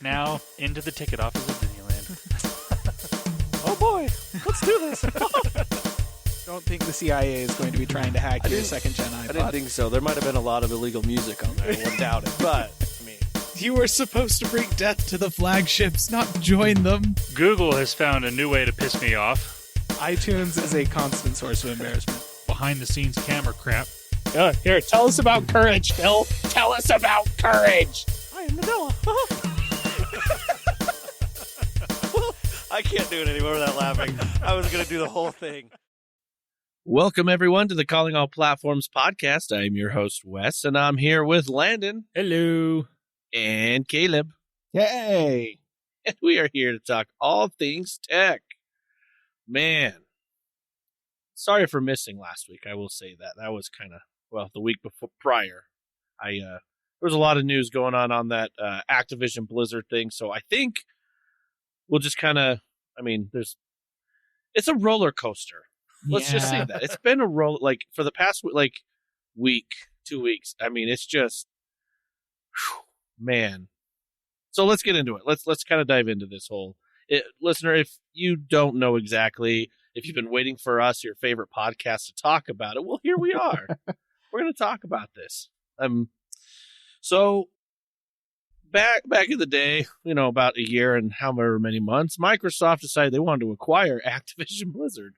Now, into the ticket office of Disneyland. Oh boy, let's do this. Don't think the CIA is going to be trying to hack your second-gen iPod. I didn't think so. There might have been a lot of illegal music on there. I wouldn't doubt it. But, I mean, You were supposed to bring death to the flagships, not join them. Google has found a new way to piss me off. iTunes is a constant source of embarrassment. Behind-the-scenes camera crap. Here, tell us about courage, Phil. Tell us about courage. I am Nadella. I can't do it anymore without laughing. I was going to do the whole thing. Welcome, everyone, to the Calling All Platforms podcast. I'm your host, Wes, and I'm here with Landon. Hello. And Caleb. Yay. And we are here to talk all things tech. Man, sorry for missing last week. I will say that. That was kind of, the week before prior. There was a lot of news going on that Activision Blizzard thing, so I think we'll just kind of, it's a roller coaster. Let's just say that. It's been a for the past, week, 2 weeks. It's just, man. So let's get into it. Let's kind of dive into this whole, listener, if you don't know exactly, if you've been waiting for us, your favorite podcast, to talk about it, well, here we are. We're going to talk about this. So back in the day, about a year and however many months, Microsoft decided they wanted to acquire Activision Blizzard.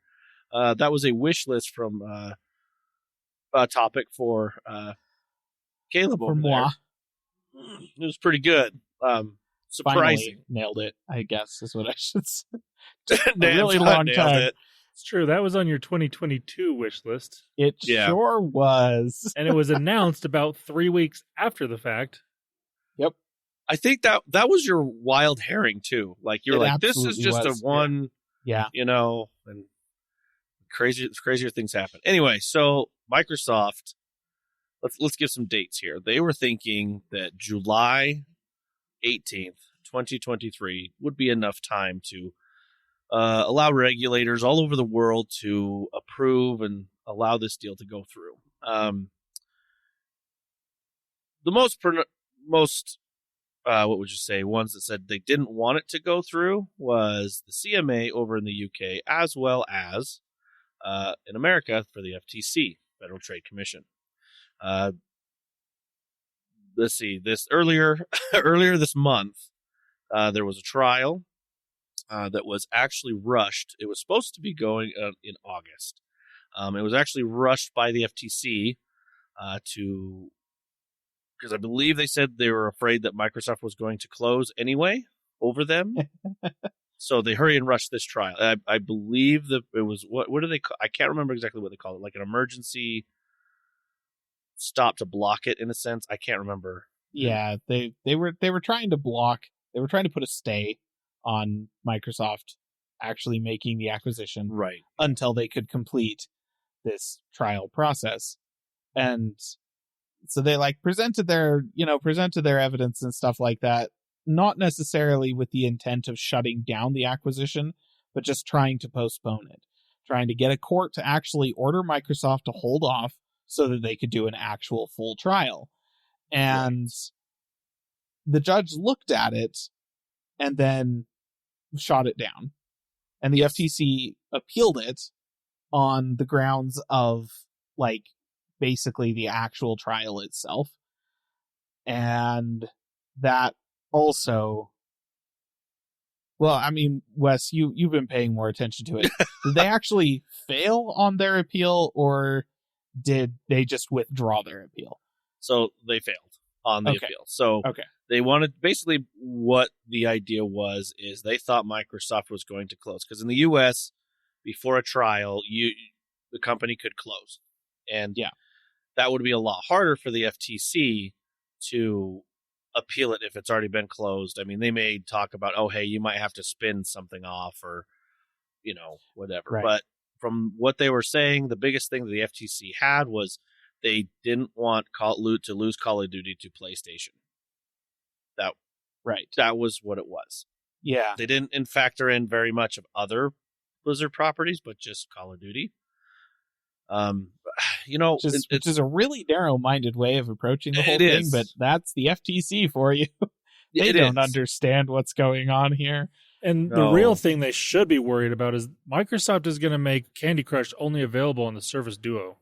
That was a wish list from a topic for Caleb over there. It was pretty good. Surprising. Finally nailed it, I guess, is what I should say. A really long time. It's true. That was on your 2022 wish list. It sure was. And it was announced about 3 weeks after the fact. Yep. I think that was your wild herring, too. You're this is just a one, and crazier things happen. Anyway, so Microsoft, let's give some dates here. They were thinking that July 18th, 2023 would be enough time to allow regulators all over the world to approve and allow this deal to go through. The most what would you say, ones that said they didn't want it to go through was the CMA over in the UK, as well as in America for the FTC, Federal Trade Commission. Let's see, this earlier this month, there was a trial that was actually rushed. It was supposed to be going in August. It was actually rushed by the FTC because I believe they said they were afraid that Microsoft was going to close anyway over them. So they hurry and rush this trial. I believe that it was, what do they call, I can't remember exactly what they call it, like an emergency stop to block it, in a sense. I can't remember. Yeah, they were trying to block, they were trying to put a stay on Microsoft actually making the acquisition, right, until they could complete this trial process. And so they presented their evidence and stuff like that, not necessarily with the intent of shutting down the acquisition, but just trying to postpone it, trying to get a court to actually order Microsoft to hold off so that they could do an actual full trial. And the judge looked at it and then shot it down. And the FTC appealed it on the grounds of, basically the actual trial itself. And that also, Wes, you've been paying more attention to it. Did they actually fail on their appeal, or did they just withdraw their appeal? So they failed on the appeal. So they wanted, basically what the idea was, is they thought Microsoft was going to close. Because in the U.S., before a trial, the company could close. And that would be a lot harder for the FTC to appeal it if it's already been closed. They may talk about, oh, hey, you might have to spin something off or, whatever. Right. But from what they were saying, the biggest thing that the FTC had was they didn't want to lose Call of Duty to PlayStation. That was what it was. Yeah. They didn't factor in very much of other Blizzard properties, but just Call of Duty. Which is a really narrow-minded way of approaching the whole thing, but that's the FTC for you. They It don't is. understand what's going on here. And the No. real thing they should be worried about is Microsoft is going to make Candy Crush only available on the Surface Duo.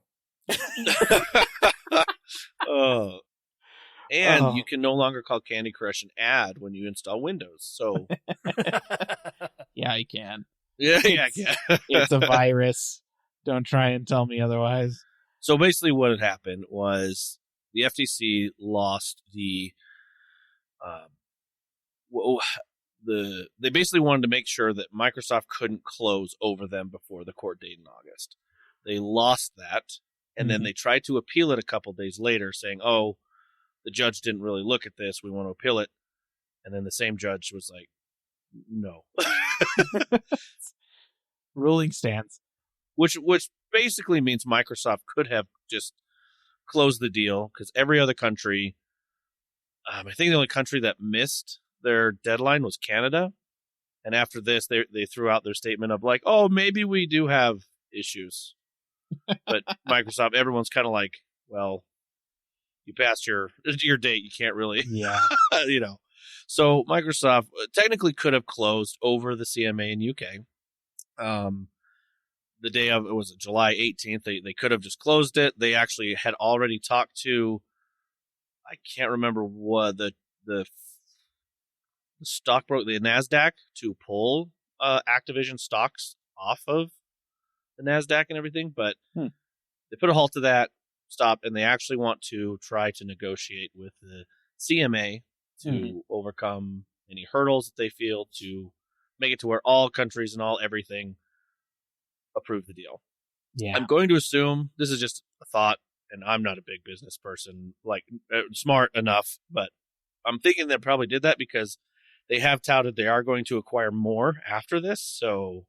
Oh. And Oh. you can no longer call Candy Crush an ad when you install Windows. So Yeah, I can. yeah. It's a virus. Don't try and tell me otherwise. So basically, what had happened was the FTC lost they basically wanted to make sure that Microsoft couldn't close over them before the court date in August. They lost that, and then they tried to appeal it a couple days later, saying, "Oh, the judge didn't really look at this. We want to appeal it." And then the same judge was like, "No," Ruling stands. which basically means Microsoft could have just closed the deal because every other country, I think the only country that missed their deadline was Canada. And after this, they threw out their statement of like, "Oh, maybe we do have issues." But Microsoft, everyone's kind of like, "Well, you passed your date. You can't really, Yeah. So Microsoft technically could have closed over the CMA in UK. The day of it was July 18th. They could have just closed it. They actually had already talked to, I can't remember what the stockbroker, the NASDAQ, to pull Activision stocks off of the NASDAQ and everything, but they put a halt to that, stop, and they actually want to try to negotiate with the CMA to overcome any hurdles that they feel to make it to where all countries and all everything approve the deal. Yeah. I'm going to assume, this is just a thought, and I'm not a big business person, like smart enough, but I'm thinking they probably did that because they have touted they are going to acquire more after this, so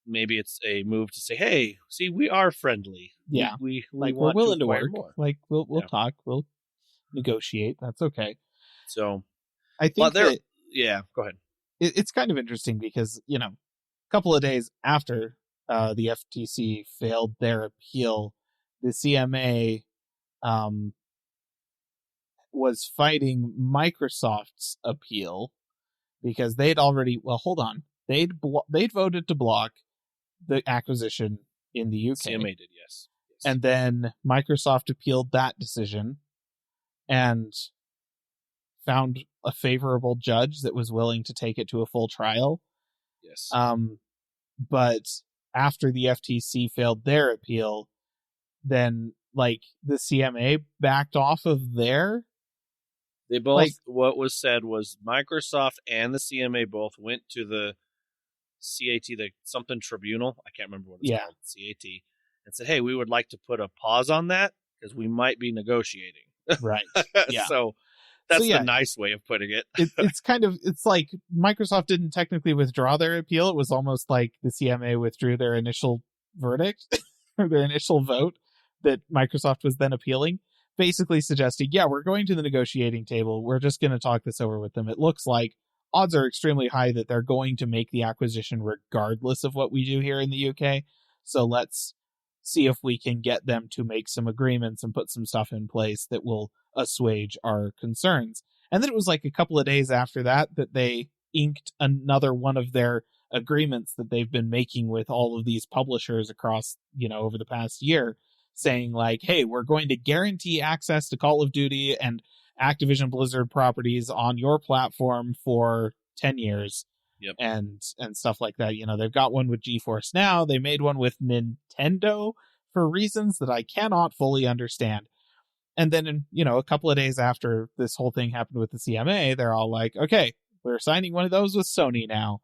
maybe it's a move to say, "Hey, see, we are friendly. Yeah. we Like, we're want willing to acquire work. more." Like, we'll talk. We'll negotiate. That's okay. So, I think that yeah, go ahead. it's kind of interesting because, a couple of days after the FTC failed their appeal, the CMA was fighting Microsoft's appeal because they'd already, hold on, they'd voted to block the acquisition in the UK. CMA did, yes. And then Microsoft appealed that decision and found a favorable judge that was willing to take it to a full trial. Yes. But after the FTC failed their appeal, then the CMA backed off of their. They both, what was said was Microsoft and the CMA both went to the CAT, the something tribunal. I can't remember what it's called, CAT, and said, "Hey, we would like to put a pause on that because we might be negotiating." Right. Yeah. So that's the nice way of putting it. It's like Microsoft didn't technically withdraw their appeal. It was almost like the CMA withdrew their initial verdict or their initial vote that Microsoft was then appealing, basically suggesting, yeah, we're going to the negotiating table. We're just going to talk this over with them. It looks like odds are extremely high that they're going to make the acquisition regardless of what we do here in the UK. So let's see if we can get them to make some agreements and put some stuff in place that will assuage our concerns. And then it was like a couple of days after that they inked another one of their agreements that they've been making with all of these publishers across, over the past year, saying like, hey, we're going to guarantee access to Call of Duty and Activision Blizzard properties on your platform for 10 years. Yep. And stuff like that. They've got one with GeForce Now. They made one with Nintendo for reasons that I cannot fully understand. And then, a couple of days after this whole thing happened with the CMA, they're all like, okay, we're signing one of those with Sony now.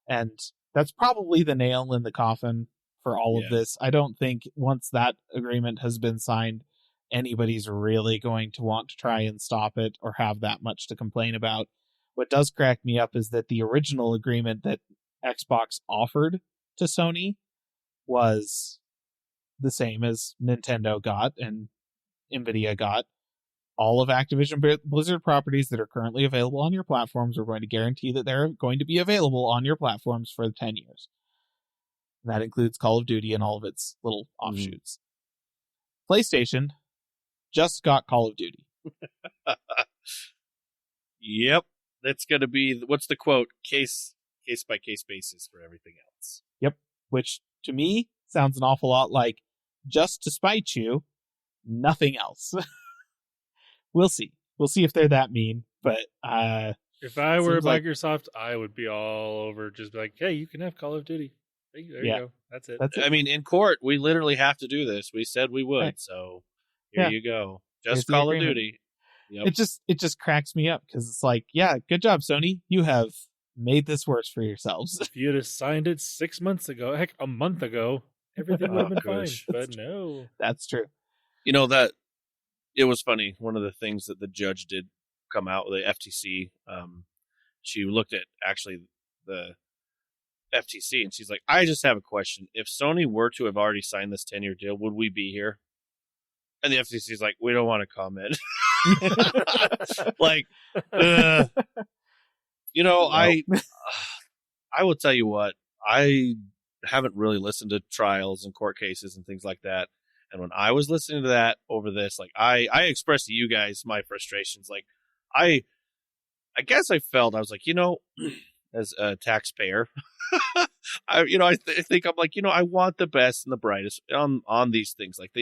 And that's probably the nail in the coffin for all of this. I don't think once that agreement has been signed, anybody's really going to want to try and stop it or have that much to complain about. What does crack me up is that the original agreement that Xbox offered to Sony was the same as Nintendo got and Nvidia got. All of Activision Blizzard properties that are currently available on your platforms, we're going to guarantee that they're going to be available on your platforms for 10 years. And that includes Call of Duty and all of its little offshoots. PlayStation just got Call of Duty. Yep. That's going to be, what's the quote? Case by case basis for everything else. Yep. Which to me sounds an awful lot like just to spite you, nothing else. We'll see. We'll see if they're that mean. But if I were like, Microsoft, I would be all over just be like, hey, you can have Call of Duty. There you go. That's it. I mean, in court, we literally have to do this. We said we would. Right. So here you go. Just Here's Call of Duty. Yep. It just cracks me up because it's like, yeah, good job, Sony. You have made this worse for yourselves. If you'd have signed it 6 months ago, heck, a month ago, everything would have been fine. But no. That's true. You know, that it was funny. One of the things that the judge did come out with, the FTC, she looked at actually the FTC and she's like, I just have a question. If Sony were to have already signed this 10-year deal, would we be here? And the FTC is like, we don't want to comment. Like, you know, nope. I will tell you what, I haven't really listened to trials and court cases and things like that. And when I was listening to that over this, like I expressed to you guys my frustrations. Like I guess I was like, you know, as a taxpayer, I think I'm like, you know, I want the best and the brightest on these things. Like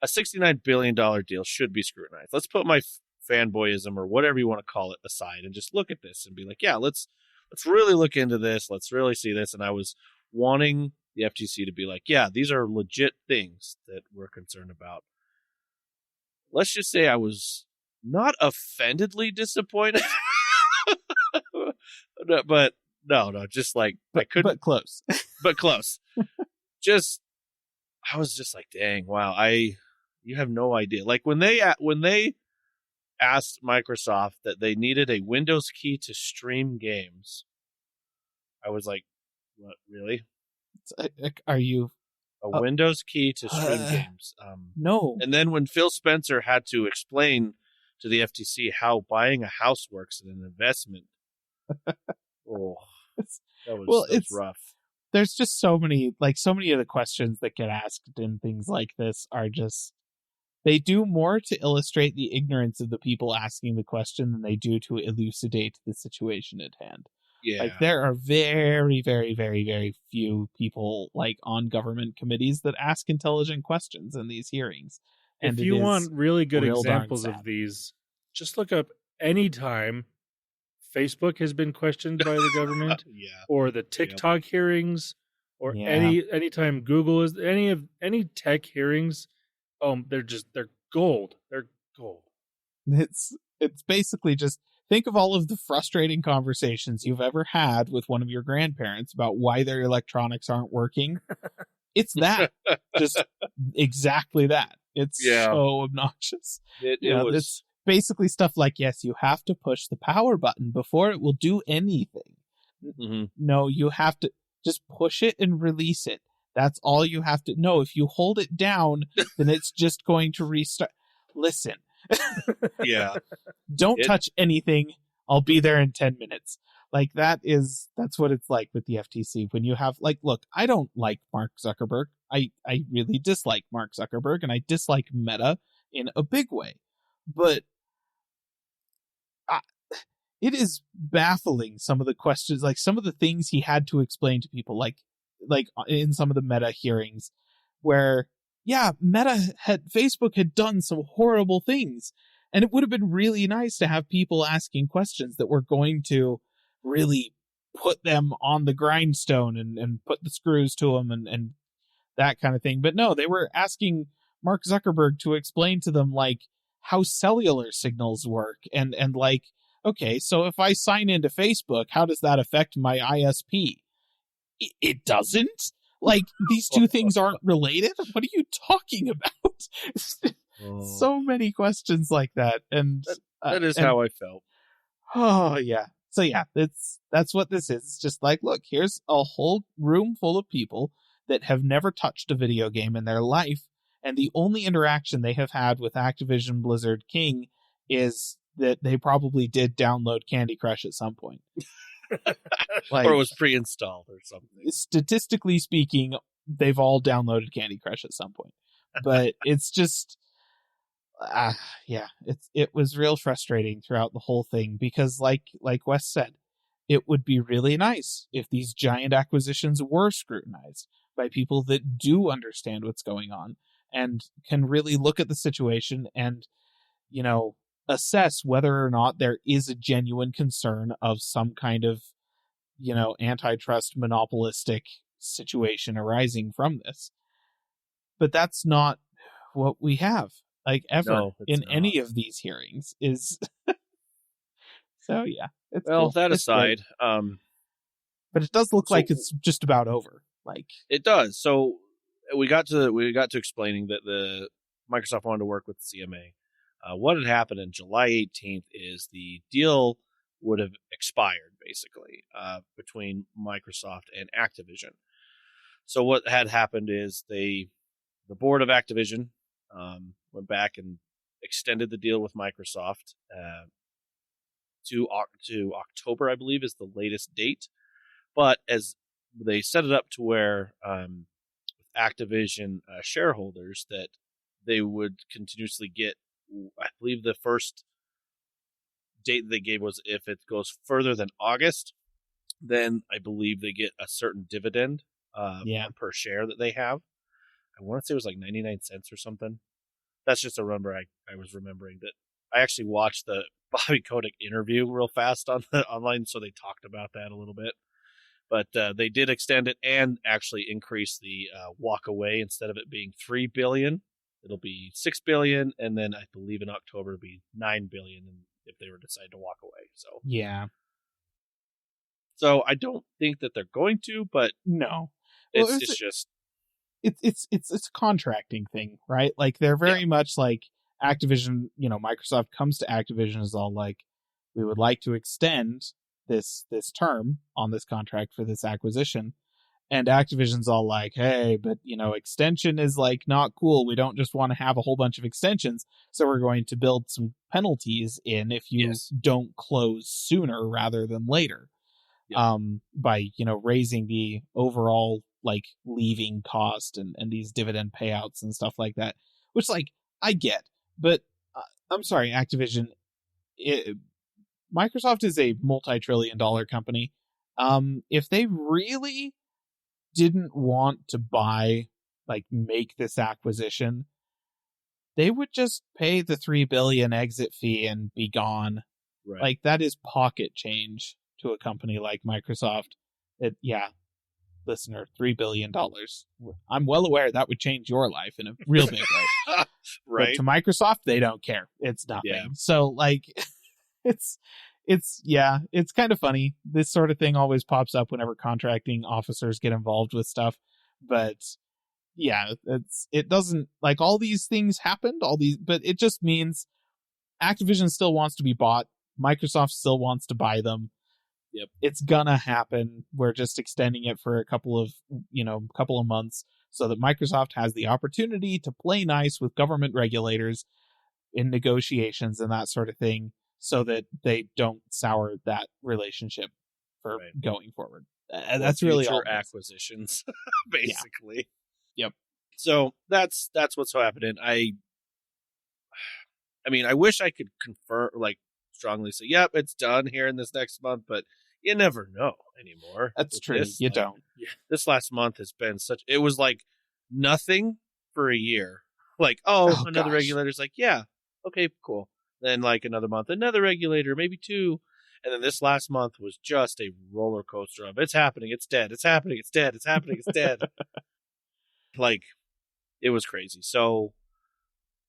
a $69 billion deal should be scrutinized. Let's put my fanboyism or whatever you want to call it aside and just look at this and be like, yeah, let's really look into this. Let's really see this. And I was wanting the FTC to be like, yeah, these are legit things that we're concerned about. Let's just say I was not offendedly disappointed, but no, just like I couldn't, but close, but close. I was just like, dang, wow, you have no idea. Like when they asked Microsoft that they needed a Windows key to stream games, I was like, what, really? Are you a Windows key to stream games? No. And then when Phil Spencer had to explain to the FTC how buying a house works in an investment, that was rough. There's just so many of the questions that get asked in things like this are just, they do more to illustrate the ignorance of the people asking the question than they do to elucidate the situation at hand. Yeah. Like there are very, very, very, very few people like on government committees that ask intelligent questions in these hearings. And if you want really good examples of these, just look up any time Facebook has been questioned by the government, or the TikTok hearings, or any time Google is any tech hearings. They're gold. They're gold. It's basically just think of all of the frustrating conversations you've ever had with one of your grandparents about why their electronics aren't working. It's that, just exactly that. It's so obnoxious. It's basically stuff like, yes, you have to push the power button before it will do anything. Mm-hmm. No, you have to just push it and release it. That's all you have to. No, if you hold it down, then it's just going to restart. Listen. Don't touch anything. I'll be there in 10 minutes. Like that's what it's like with the FTC. When you have look, I don't like Mark Zuckerberg. I really dislike Mark Zuckerberg, and I dislike Meta in a big way. But it is baffling, some of the questions, like some of the things he had to explain to people, like in some of the Meta hearings, where Facebook had done some horrible things, and it would have been really nice to have people asking questions that were going to really put them on the grindstone and put the screws to them and that kind of thing. But no, they were asking Mark Zuckerberg to explain to them like how cellular signals work and like, okay, so if I sign into Facebook, how does that affect my ISP? It doesn't. Like, these two things aren't related? What are you talking about? So many questions like that. And that is how I felt. Oh, yeah. So, yeah, that's what this is. It's just like, look, here's a whole room full of people that have never touched a video game in their life. And the only interaction they have had with Activision Blizzard King is that they probably did download Candy Crush at some point. Or it was pre-installed or something. Statistically speaking, they've all downloaded Candy Crush at some point. But it's just, it was real frustrating throughout the whole thing because, like Wes said, it would be really nice if these giant acquisitions were scrutinized by people that do understand what's going on and can really look at the situation and, assess whether or not there is a genuine concern of some kind of, antitrust monopolistic situation arising from this. But that's not what we have, ever in any of these hearings is. So yeah. Well, cool. That aside, but it does look like it's just about over. It does. So we got to explaining that the Microsoft wanted to work with the CMA. What had happened on July 18th is the deal would have expired, basically, between Microsoft and Activision. So what had happened is the board of Activision went back and extended the deal with Microsoft to October, I believe, is the latest date. But as they set it up to where Activision shareholders that they would continuously get, I believe the first date they gave was if it goes further than August, then I believe they get a certain dividend per share that they have. I want to say it was like 99 cents or something. That's just a number I was remembering. That I actually watched the Bobby Kotick interview real fast on the online, so they talked about that a little bit. But they did extend it and actually increase the walk away. Instead of it being $3 billion, it'll be $6 billion, and then I believe in October it'll be $9 billion if they were to decide to walk away. So yeah. So I don't think that they're going to, but no, it's just it's a contracting thing, right? Like they're very much like Activision. Microsoft comes to Activision is all like, we would like to extend this term on this contract for this acquisition, and Activision's all like, hey, but extension is like not cool. We don't just want to have a whole bunch of extensions, so we're going to build some penalties in if you don't close sooner rather than later. By raising the overall leaving cost and these dividend payouts and stuff like that, which I get, but I'm sorry, Activision, Microsoft is a multi-trillion-dollar company. If they really didn't want to make this acquisition, they would just pay the $3 billion exit fee and be gone. Right. That is pocket change to a company like Microsoft. Listener, $3 billion. I'm well aware that would change your life in a real big way. Right. But to Microsoft, they don't care. It's nothing. Yeah. So it's kind of funny. This sort of thing always pops up whenever contracting officers get involved with stuff. But yeah, it doesn't all these things happened, but it just means Activision still wants to be bought. Microsoft still wants to buy them. Yep. It's gonna happen. We're just extending it for a couple of months so that Microsoft has the opportunity to play nice with government regulators in negotiations and that sort of thing, so that they don't sour that relationship for going forward. That's really all acquisitions, basically. Yeah. Yep. So that's what's happening. I mean, I wish I could confirm, strongly say, yep, it's done here in this next month, but you never know anymore. That's true. You don't. This last month has been it was nothing for a year. Another regulator's yeah, okay, cool. Then another month, another regulator, maybe two. And then this last month was just a roller coaster of it's happening, it's dead, it's happening, it's dead, it's happening, it's dead. It was crazy. So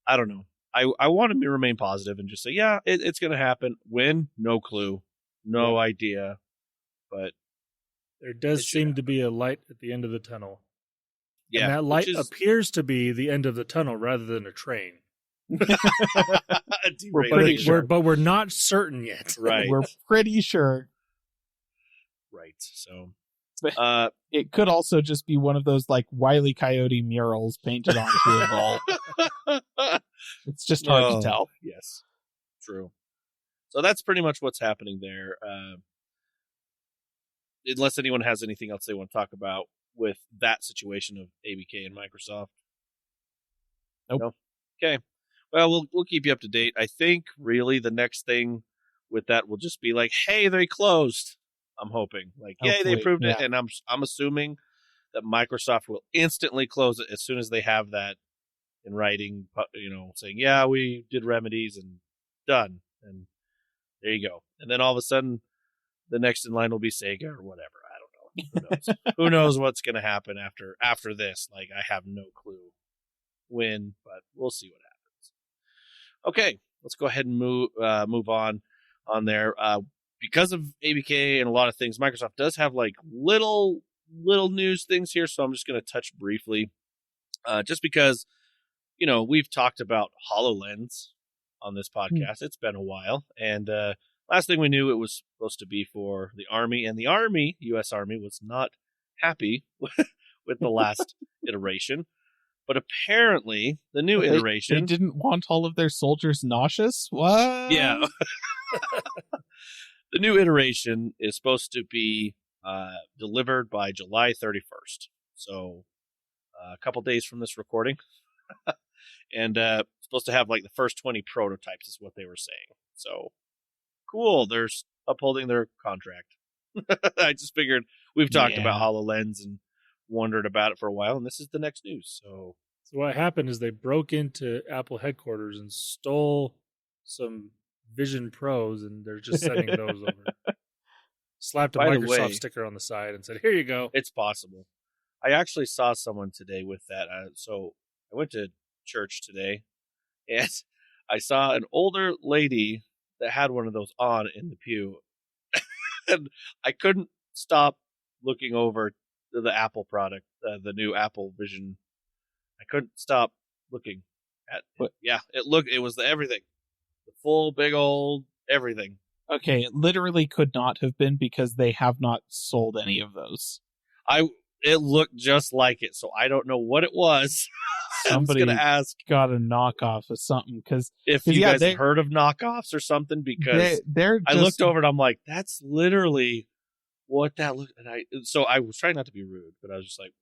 I don't know. I want to remain positive and just say, yeah, it's going to happen. When? No clue. No idea. But there does seem to be a light at the end of the tunnel. Yeah. And that light appears to be the end of the tunnel rather than a train. We're pretty sure. But we're not certain yet. Right. We're pretty sure. Right. So it could also just be one of those Wile E. Coyote murals painted onto a wall. It's just hard to tell. Yes. True. So that's pretty much what's happening there. Unless anyone has anything else they want to talk about with that situation of ABK and Microsoft. Nope. No? Okay. Well, we'll keep you up to date. I think really the next thing with that will just be like, hey, they closed. I'm hoping like, yay, they approved it, and I'm assuming that Microsoft will instantly close it as soon as they have that in writing, saying, yeah, we did remedies and done, and there you go. And then all of a sudden, the next in line will be Sega or whatever. I don't know. Who knows? Who knows what's going to happen after this? Like, I have no clue when, but we'll see what happens. Okay, let's go ahead and move on there. Because of ABK and a lot of things, Microsoft does have like little news things here, so I'm just going to touch briefly. Just because, we've talked about HoloLens on this podcast. It's been a while, and last thing we knew, it was supposed to be for the Army, and the Army, U.S. Army, was not happy with the last iteration. But apparently, the new iteration... They didn't want all of their soldiers nauseous? What? Yeah. The new iteration is supposed to be delivered by July 31st. So, a couple days from this recording. And supposed to have like the first 20 prototypes is what they were saying. So, cool. They're upholding their contract. I just figured we've talked about HoloLens and wondered about it for a while, and this is the next news. So what happened is they broke into Apple headquarters and stole some Vision Pros, and they're just sending those over. Slapped a Microsoft sticker on the side and said, here you go. It's possible. I actually saw someone today with that. So I went to church today, and I saw an older lady that had one of those on in the pew. And I couldn't stop looking over to the Apple product, the new Apple Vision. I couldn't stop looking at it. Yeah, it was everything. The full, big old everything. Okay, it literally could not have been because they have not sold any of those. It looked just like it, so I don't know what it was. Somebody gonna ask. Got a knockoff of something because if you guys have heard of knockoffs or something, because I looked over and I'm like, that's literally what that looked. And so I was trying not to be rude, but I was just like,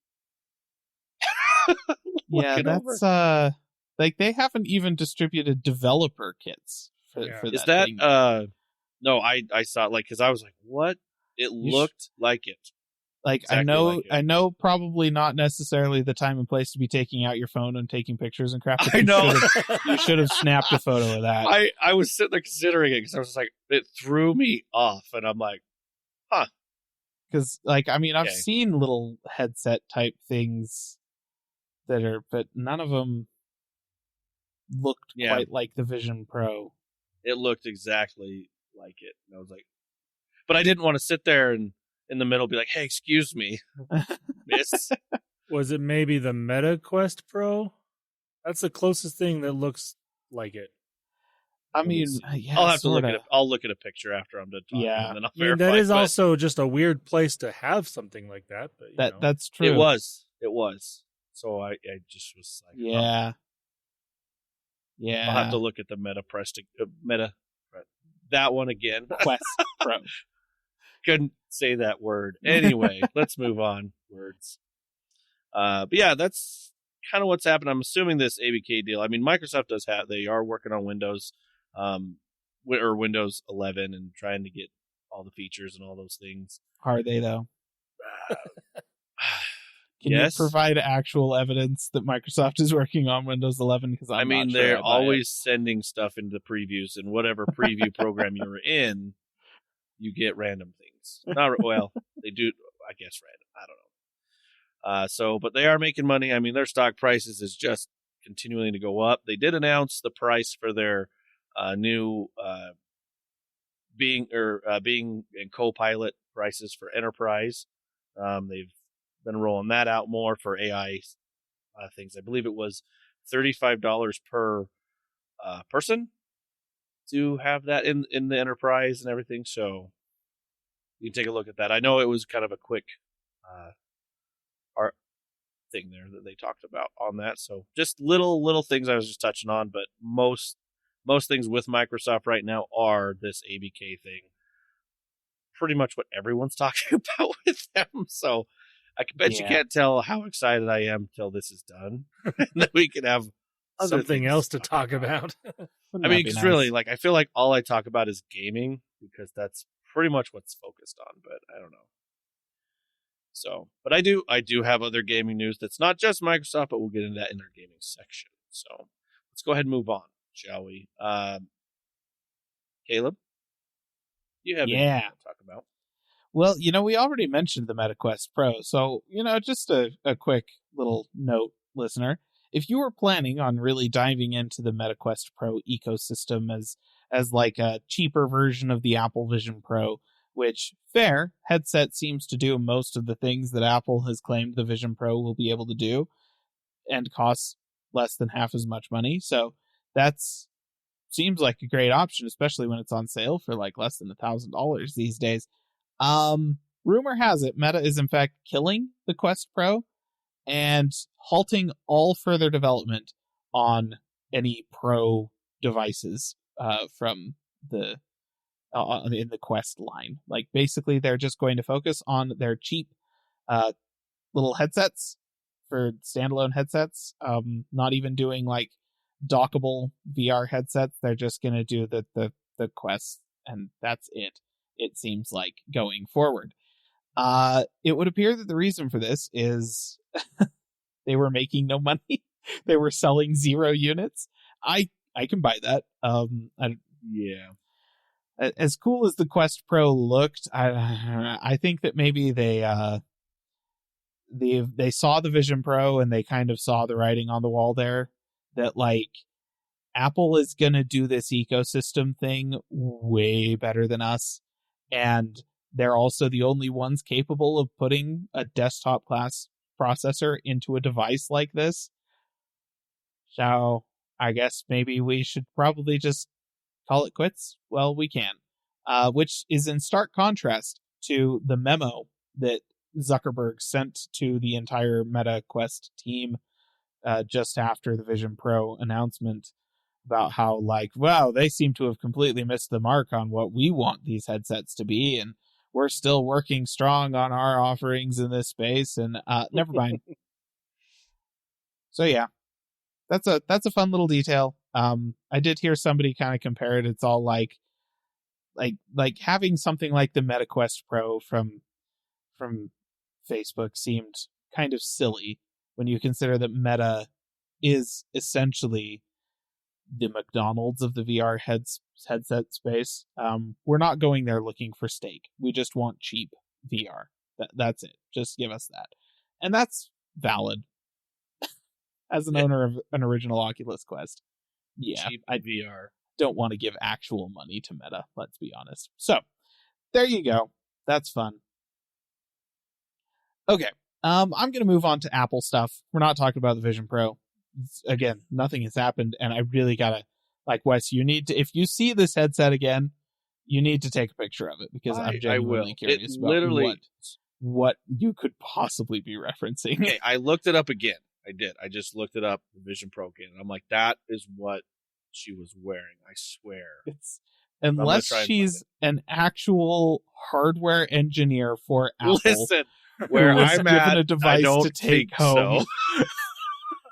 yeah, that's like they haven't even distributed developer kits for that. Is that thing. No, I saw it, like, because I was like, what? It looked like it. Like, exactly I know probably not necessarily the time and place to be taking out your phone and taking pictures and crap. I know. You should have snapped a photo of that. I was sitting there considering it because I was like, it threw me off, and I'm like, huh. Because, like, I mean, I've seen little headset type things that are, but none of them looked quite like the Vision Pro. It looked exactly like it. And I was like, but I didn't want to sit there and in the middle be like, hey, excuse me, miss. Was it maybe the Meta Quest Pro? That's the closest thing that looks like it. I mean, I'll have to look at it. I'll look at a picture after I'm done talking. Yeah, and then I'll verify, that is also just a weird place to have something like that. But that's true. It was. So I just was like, yeah. I'll have to look at the that one again. Quest Pro. Couldn't say that word. Anyway, let's move on. Words. But yeah, that's kind of what's happened. I'm assuming this ABK deal. I mean, Microsoft they are working on Windows, or Windows 11, and trying to get all the features and all those things. Are they though? Can you provide actual evidence that Microsoft is working on Windows 11? Because I mean, they're always sending stuff into previews, and whatever preview program you're in, you get random things. They do, I guess, random. I don't know. But they are making money. I mean, their stock prices is just continuing to go up. They did announce the price for their new Bing and Copilot prices for enterprise. They've been rolling that out more for AI things. I believe it was $35 per person to have that in the enterprise and everything. So you can take a look at that. I know it was kind of a quick art thing there that they talked about on that. So just little things I was just touching on, but most things with Microsoft right now are this ABK thing. Pretty much what everyone's talking about with them. So I bet you can't tell how excited I am till this is done. And then we can have something else to talk about. I mean, because really, like, I feel like all I talk about is gaming because that's pretty much what's focused on, but I don't know. So, but I do have other gaming news that's not just Microsoft, but we'll get into that in our gaming section. So let's go ahead and move on, shall we? Caleb, you have anything to talk about? Well, we already mentioned the MetaQuest Pro, so, just a quick little note, listener. If you were planning on really diving into the MetaQuest Pro ecosystem as like a cheaper version of the Apple Vision Pro, which, fair, headset seems to do most of the things that Apple has claimed the Vision Pro will be able to do, and costs less than half as much money, so that's seems like a great option, especially when it's on sale for like less than $1,000 these days. Rumor has it Meta is in fact killing the Quest Pro and halting all further development on any Pro devices from the in the Quest line. Like, basically, they're just going to focus on their cheap little headsets for standalone headsets. Not even doing like dockable VR headsets. They're just going to do the Quest, and that's it. It seems like going forward. It would appear that the reason for this is they were making no money. They were selling 0 units. I can buy that. Yeah. As cool as the Quest Pro looked, I think that maybe they saw the Vision Pro and they kind of saw the writing on the wall there that, like, Apple is going to do this ecosystem thing way better than us. And they're also the only ones capable of putting a desktop class processor into a device like this. So I guess maybe we should probably just call it quits. Well, we can. Which is in stark contrast to the memo that Zuckerberg sent to the entire Meta Quest team just after the Vision Pro announcement about how, like, wow, they seem to have completely missed the mark on what we want these headsets to be, and we're still working strong on our offerings in this space, and never mind. So yeah, that's a fun little detail. I did hear somebody kind of compare it. It's all like having something like the MetaQuest Pro from Facebook seemed kind of silly when you consider that Meta is essentially the McDonald's of the VR headset space. We're not going there looking for steak. We just want cheap VR. That's it. Just give us that. And that's valid. As an owner of an original Oculus Quest. Yeah, cheap VR. Don't want to give actual money to Meta, let's be honest. So, there you go. That's fun. Okay. I'm going to move on to Apple stuff. We're not talking about the Vision Pro. Again, nothing has happened, and I really gotta, like, Wes, you need to, if you see this headset again, you need to take a picture of it, because I'm genuinely curious about what you could possibly be referencing. Okay, I looked it up again. I did. I just looked it up, the Vision Pro again, and I'm like, that is what she was wearing, I swear. Unless she's an actual hardware engineer for Apple. Listen, where I'm at, a device I don't to take home. So.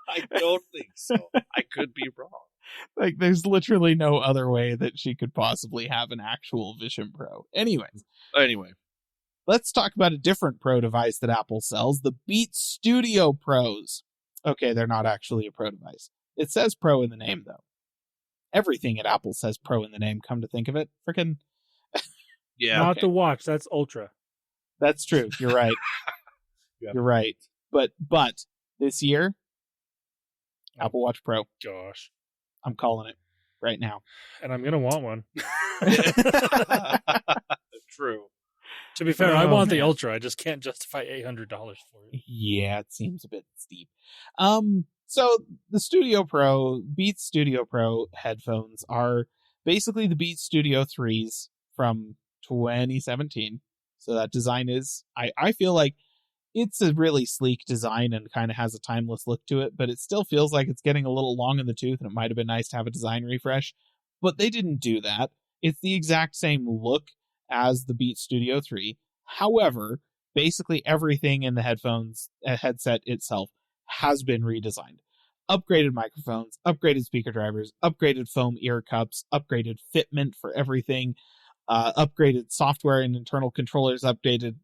I don't think so. I could be wrong. Like, there's literally no other way that she could possibly have an actual Vision Pro. Anyway, let's talk about a different Pro device that Apple sells, the Beats Studio Pros. Okay, they're not actually a Pro device. It says Pro in the name, though. Everything at Apple says Pro in the name, come to think of it. Freaking. Yeah. Not the watch, that's Ultra. That's true. You're right. You're right. But this year, Apple Watch Pro. Gosh. I'm calling it right now. And I'm going to want one. True. To be fair, I want the Ultra. I just can't justify $800 for it. Yeah, it seems a bit steep. So the Beats Studio Pro headphones are basically the Beats Studio 3s from 2017. So that design is, I feel like it's a really sleek design and kind of has a timeless look to it, but it still feels like it's getting a little long in the tooth, and it might have been nice to have a design refresh. But they didn't do that. It's the exact same look as the Beats Studio 3. However, basically everything in the headset itself has been redesigned. upgraded microphones, upgraded speaker drivers, upgraded foam ear cups, upgraded fitment for everything, upgraded software and internal controllers, updated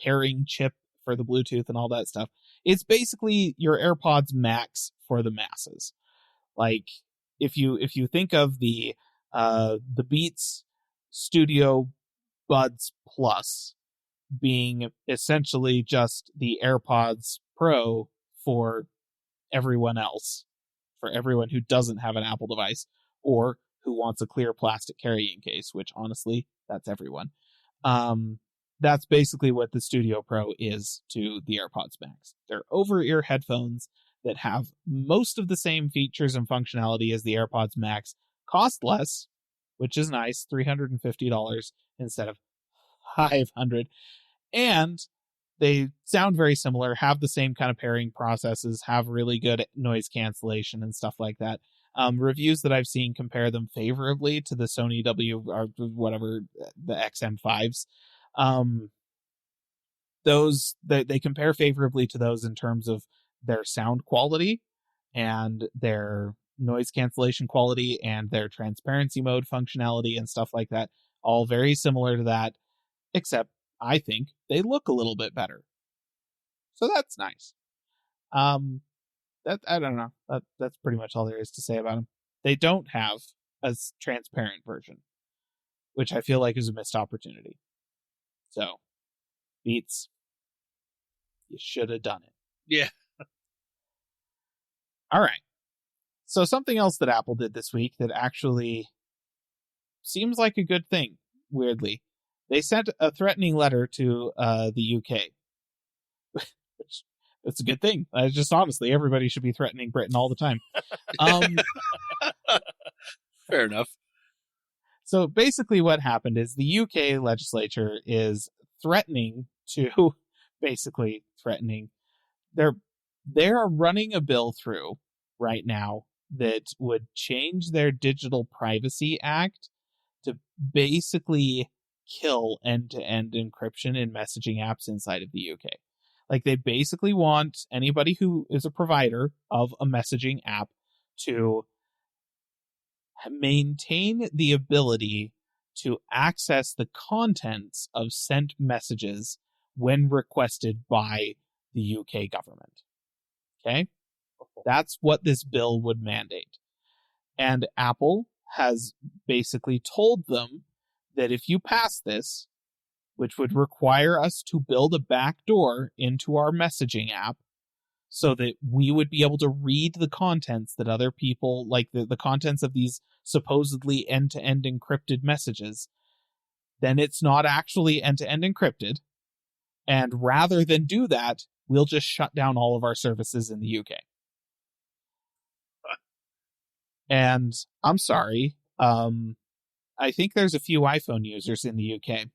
pairing chip for the Bluetooth and all that stuff. It's basically your AirPods Max for the masses. Like, if you think of the Beats Studio Buds Plus being essentially just the AirPods Pro for everyone else, for everyone who doesn't have an Apple device or who wants a clear plastic carrying case, which honestly, that's everyone. That's basically what the Studio Pro is to the AirPods Max. They're over-ear headphones that have most of the same features and functionality as the AirPods Max, cost less, which is nice, $350 instead of $500, and they sound very similar, have the same kind of pairing processes, have really good noise cancellation and stuff like that. Reviews that I've seen compare them favorably to the Sony or whatever, the XM5s. Those they compare favorably to those in terms of their sound quality and their noise cancellation quality and their transparency mode functionality and stuff like that. All very similar to that, except I think they look a little bit better. So that's nice. That I don't know. That's pretty much all there is to say about them. They don't have a transparent version, which I feel like is a missed opportunity. So, Beats, you should have done it. Yeah. All right. So something else that Apple did this week that actually seems like a good thing, weirdly. They sent a threatening letter to the UK, which it's a good thing. Just honestly, everybody should be threatening Britain all the time. Fair enough. So basically what happened is the UK legislature is threatening. They're running a bill through right now that would change their Digital Privacy Act to basically kill end-to-end encryption in messaging apps inside of the UK. Like, they basically want anybody who is a provider of a messaging app to maintain the ability to access the contents of sent messages when requested by the UK government. Okay? That's what this bill would mandate. And Apple has basically told them that if you pass this, which would require us to build a backdoor into our messaging app so that we would be able to read the contents that other people, like the contents of these supposedly end-to-end encrypted messages, then it's not actually end-to-end encrypted. And rather than do that, we'll just shut down all of our services in the UK. And I'm sorry, I think there's a few iPhone users in the UK.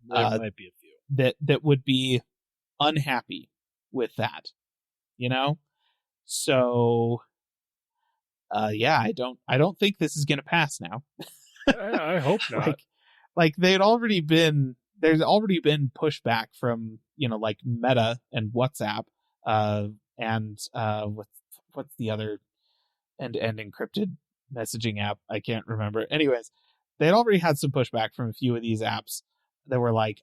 There might be a few that would be unhappy with that, you know? So, yeah, I don't think this is going to pass now. I hope not. like there's already been pushback from, like Meta and WhatsApp, and what's the other end-to-end encrypted messaging app? I can't remember. Anyways, they'd already had some pushback from a few of these apps that were like,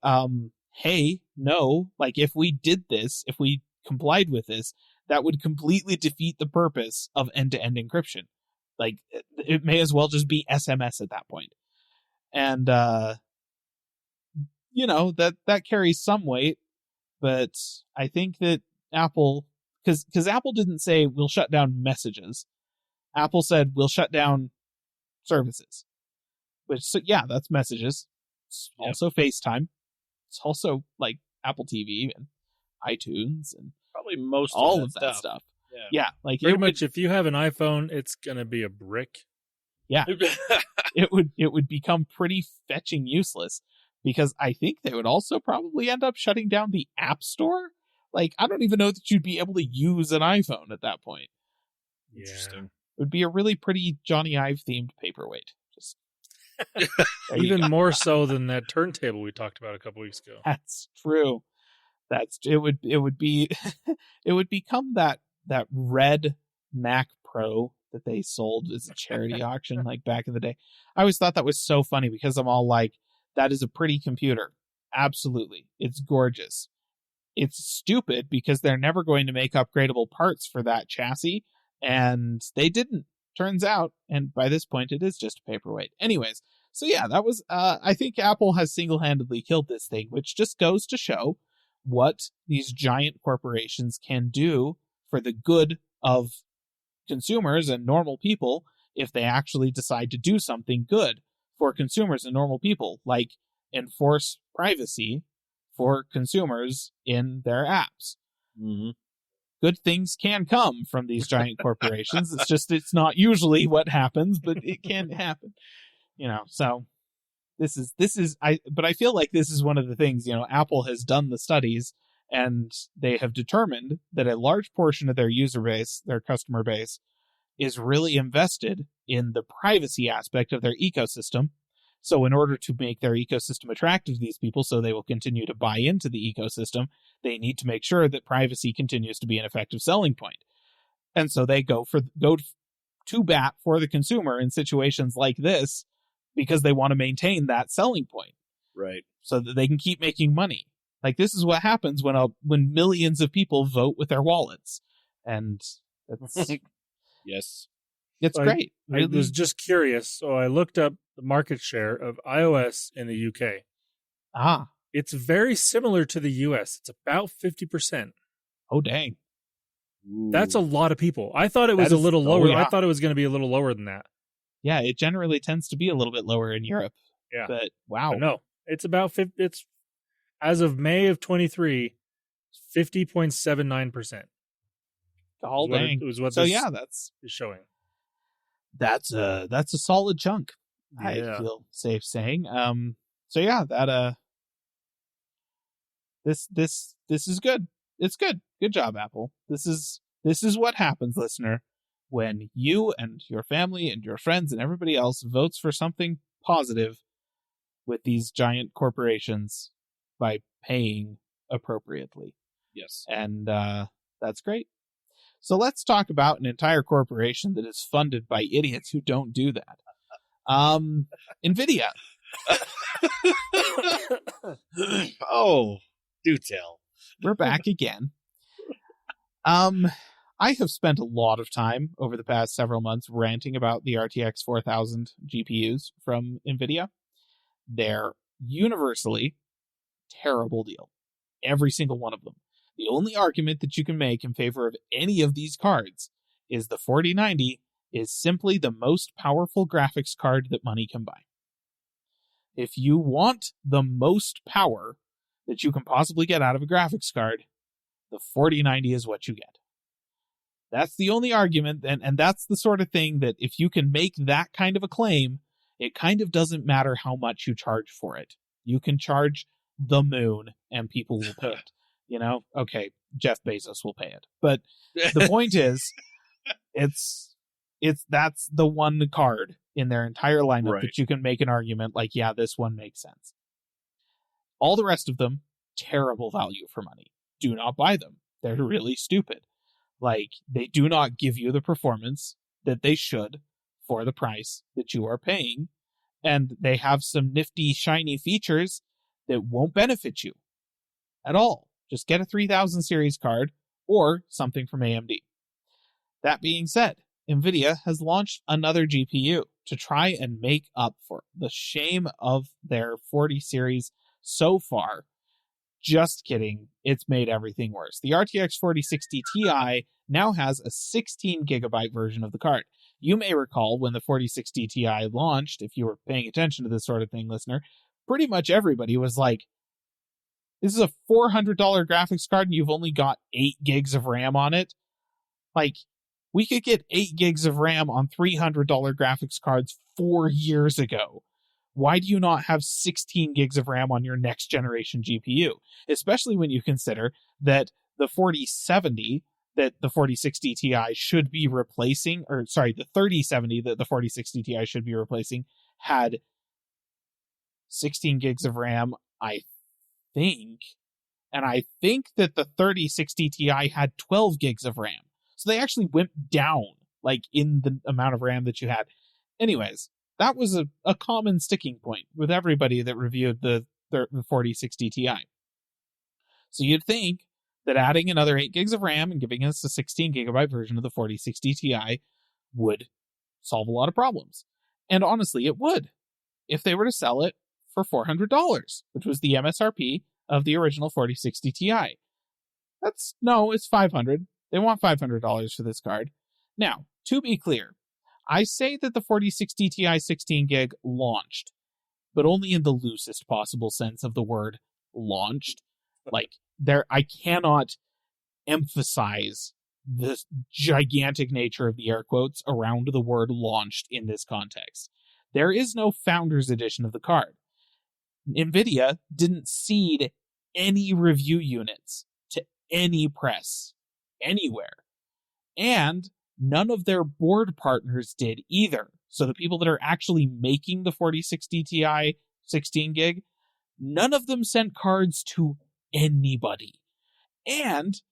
hey, no, like if we did this, if we complied with this, that would completely defeat the purpose of end-to-end encryption. Like, it may as well just be SMS at that point. And, that carries some weight, but I think that Apple, because Apple didn't say we'll shut down messages. Apple said we'll shut down services. Which, so yeah, that's messages. It's also FaceTime. It's also like Apple TV and iTunes and probably most all of that stuff. Yeah, like pretty much. If you have an iPhone, it's gonna be a brick. Yeah, it would become pretty fetching useless, because I think they would also probably end up shutting down the App Store. Like, I don't even know that you'd be able to use an iPhone at that point. Yeah. Interesting. It would be a really pretty Johnny Ive themed paperweight. Just even more so than that turntable we talked about a couple weeks ago. That's true. It would be it would become that red Mac Pro that they sold as a charity auction like back in the day. I always thought that was so funny because I'm all like, that is a pretty computer. Absolutely. It's gorgeous. It's stupid because they're never going to make upgradable parts for that chassis, and they didn't, turns out, and by this point it is just a paperweight. Anyways, so yeah, that was, I think Apple has single-handedly killed this thing, which just goes to show what these giant corporations can do for the good of consumers and normal people if they actually decide to do something good for consumers and normal people, like enforce privacy for consumers in their apps. Mm-hmm. Good things can come from these giant corporations. It's just, it's not usually what happens, but it can happen. So but I feel like this is one of the things, Apple has done the studies and they have determined that a large portion of their user base, their customer base, is really invested in the privacy aspect of their ecosystem. So in order to make their ecosystem attractive to these people so they will continue to buy into the ecosystem, they need to make sure that privacy continues to be an effective selling point. And so they go to bat for the consumer in situations like this because they want to maintain that selling point. Right. So that they can keep making money. Like, this is what happens when millions of people vote with their wallets. And that's yes. It's great. I was just curious, so I looked up the market share of iOS in the UK. It's very similar to the US. It's about 50%. Oh, dang. Ooh. That's a lot of people. I thought it was a little lower. Yeah. I thought it was going to be a little lower than that. Yeah, it generally tends to be a little bit lower in Europe. Yeah. But wow. But no, it's about 50. It's, as of May of 23, 50.79%. Oh, dang. It was what so this yeah, that's is showing. That's a solid chunk. Yeah. I feel safe saying. So yeah, that this is good. It's good. Good job, Apple. This is what happens, listener, when you and your family and your friends and everybody else votes for something positive with these giant corporations by paying appropriately. Yes. And that's great. So let's talk about an entire corporation that is funded by idiots who don't do that. Nvidia. Oh, do tell. We're back again. I have spent a lot of time over the past several months ranting about the RTX 4000 GPUs from Nvidia. They're universally terrible deal. Every single one of them. The only argument that you can make in favor of any of these cards is the 4090 is simply the most powerful graphics card that money can buy. If you want the most power that you can possibly get out of a graphics card, the 4090 is what you get. That's the only argument, and that's the sort of thing that if you can make that kind of a claim, it kind of doesn't matter how much you charge for it. You can charge the moon and people will pay it. Okay, Jeff Bezos will pay it. But the point is, that's the one card in their entire lineup that you can make an argument like, yeah, this one makes sense. All the rest of them, terrible value for money. Do not buy them. They're really stupid. Like, they do not give you the performance that they should for the price that you are paying. And they have some nifty, shiny features that won't benefit you at all. Just get a 3000 series card or something from AMD. That being said, Nvidia has launched another GPU to try and make up for the shame of their 40 series so far. Just kidding. It's made everything worse. The RTX 4060 Ti now has a 16 gigabyte version of the card. You may recall when the 4060 Ti launched, if you were paying attention to this sort of thing, listener, pretty much everybody was like, this is a $400 graphics card and you've only got 8 gigs of RAM on it. Like, we could get 8 gigs of RAM on $300 graphics cards 4 years ago. Why do you not have 16 gigs of RAM on your next generation GPU? Especially when you consider that the 4070 that the 4060 Ti should be replacing, the 3070 that the 4060 Ti should be replacing had 16 gigs of RAM, I think. And I think that the 3060 Ti had 12 gigs of RAM. So they actually went down, like, in the amount of RAM that you had. Anyways, that was a common sticking point with everybody that reviewed the 4060 Ti. So you'd think that adding another 8 gigs of RAM and giving us a 16 gigabyte version of the 4060 Ti would solve a lot of problems. And honestly, it would, if they were to sell it for $400, which was the MSRP of the original 4060 Ti. It's $500. They want $500 for this card. Now, to be clear, I say that the 4060 Ti 16 gig launched, but only in the loosest possible sense of the word launched. Like, I cannot emphasize the gigantic nature of the air quotes around the word launched in this context. There is no Founders Edition of the card. Nvidia didn't seed any review units to any press anywhere. And none of their board partners did either. So the people that are actually making the 4060 Ti 16 gig, none of them sent cards to anybody. And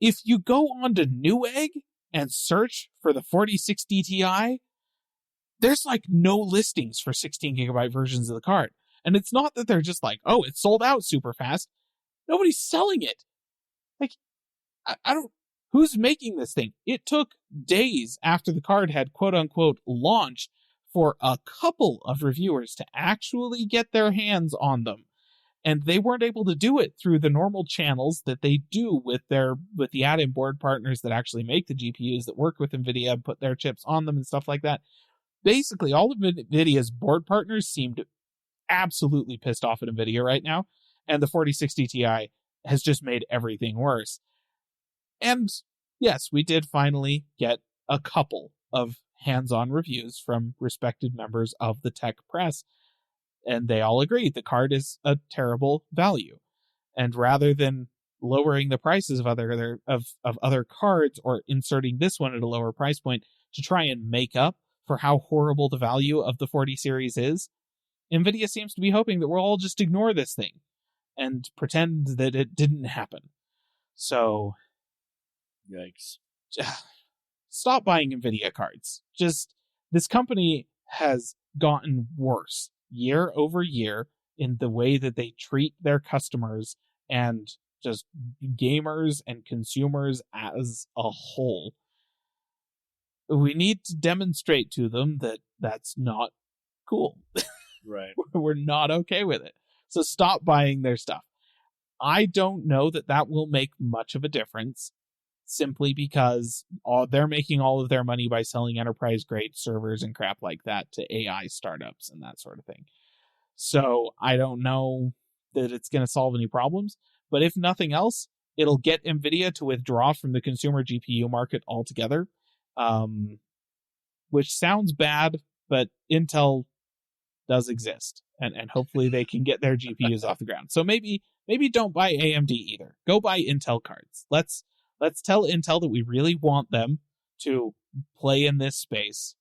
if you go on to Newegg and search for the 4060 Ti, there's like no listings for 16 gigabyte versions of the card. And it's not that they're just like, oh, it's sold out super fast. Nobody's selling it. Like, I don't, who's making this thing? It took days after the card had quote unquote launched for a couple of reviewers to actually get their hands on them. And they weren't able to do it through the normal channels that they do with the add-in board partners that actually make the GPUs, that work with Nvidia and put their chips on them and stuff like that. Basically, all of Nvidia's board partners seemed absolutely pissed off at Nvidia right now, and the 4060 Ti has just made everything worse. And yes, we did finally get a couple of hands-on reviews from respected members of the tech press, and they all agreed the card is a terrible value. And rather than lowering the prices of other cards or inserting this one at a lower price point to try and make up for how horrible the value of the 40 series is, Nvidia seems to be hoping that we'll all just ignore this thing and pretend that it didn't happen. So, yikes. Stop buying Nvidia cards. Just, this company has gotten worse year over year in the way that they treat their customers and just gamers and consumers as a whole. We need to demonstrate to them that that's not cool. Right. We're not okay with it. So stop buying their stuff. I don't know that will make much of a difference, simply because they're making all of their money by selling enterprise-grade servers and crap like that to AI startups and that sort of thing. So I don't know that it's going to solve any problems, but if nothing else, it'll get Nvidia to withdraw from the consumer GPU market altogether, which sounds bad, but Intel does exist, and hopefully they can get their GPUs off the ground. So maybe don't buy AMD either. Go buy Intel cards. Let's tell Intel that we really want them to play in this space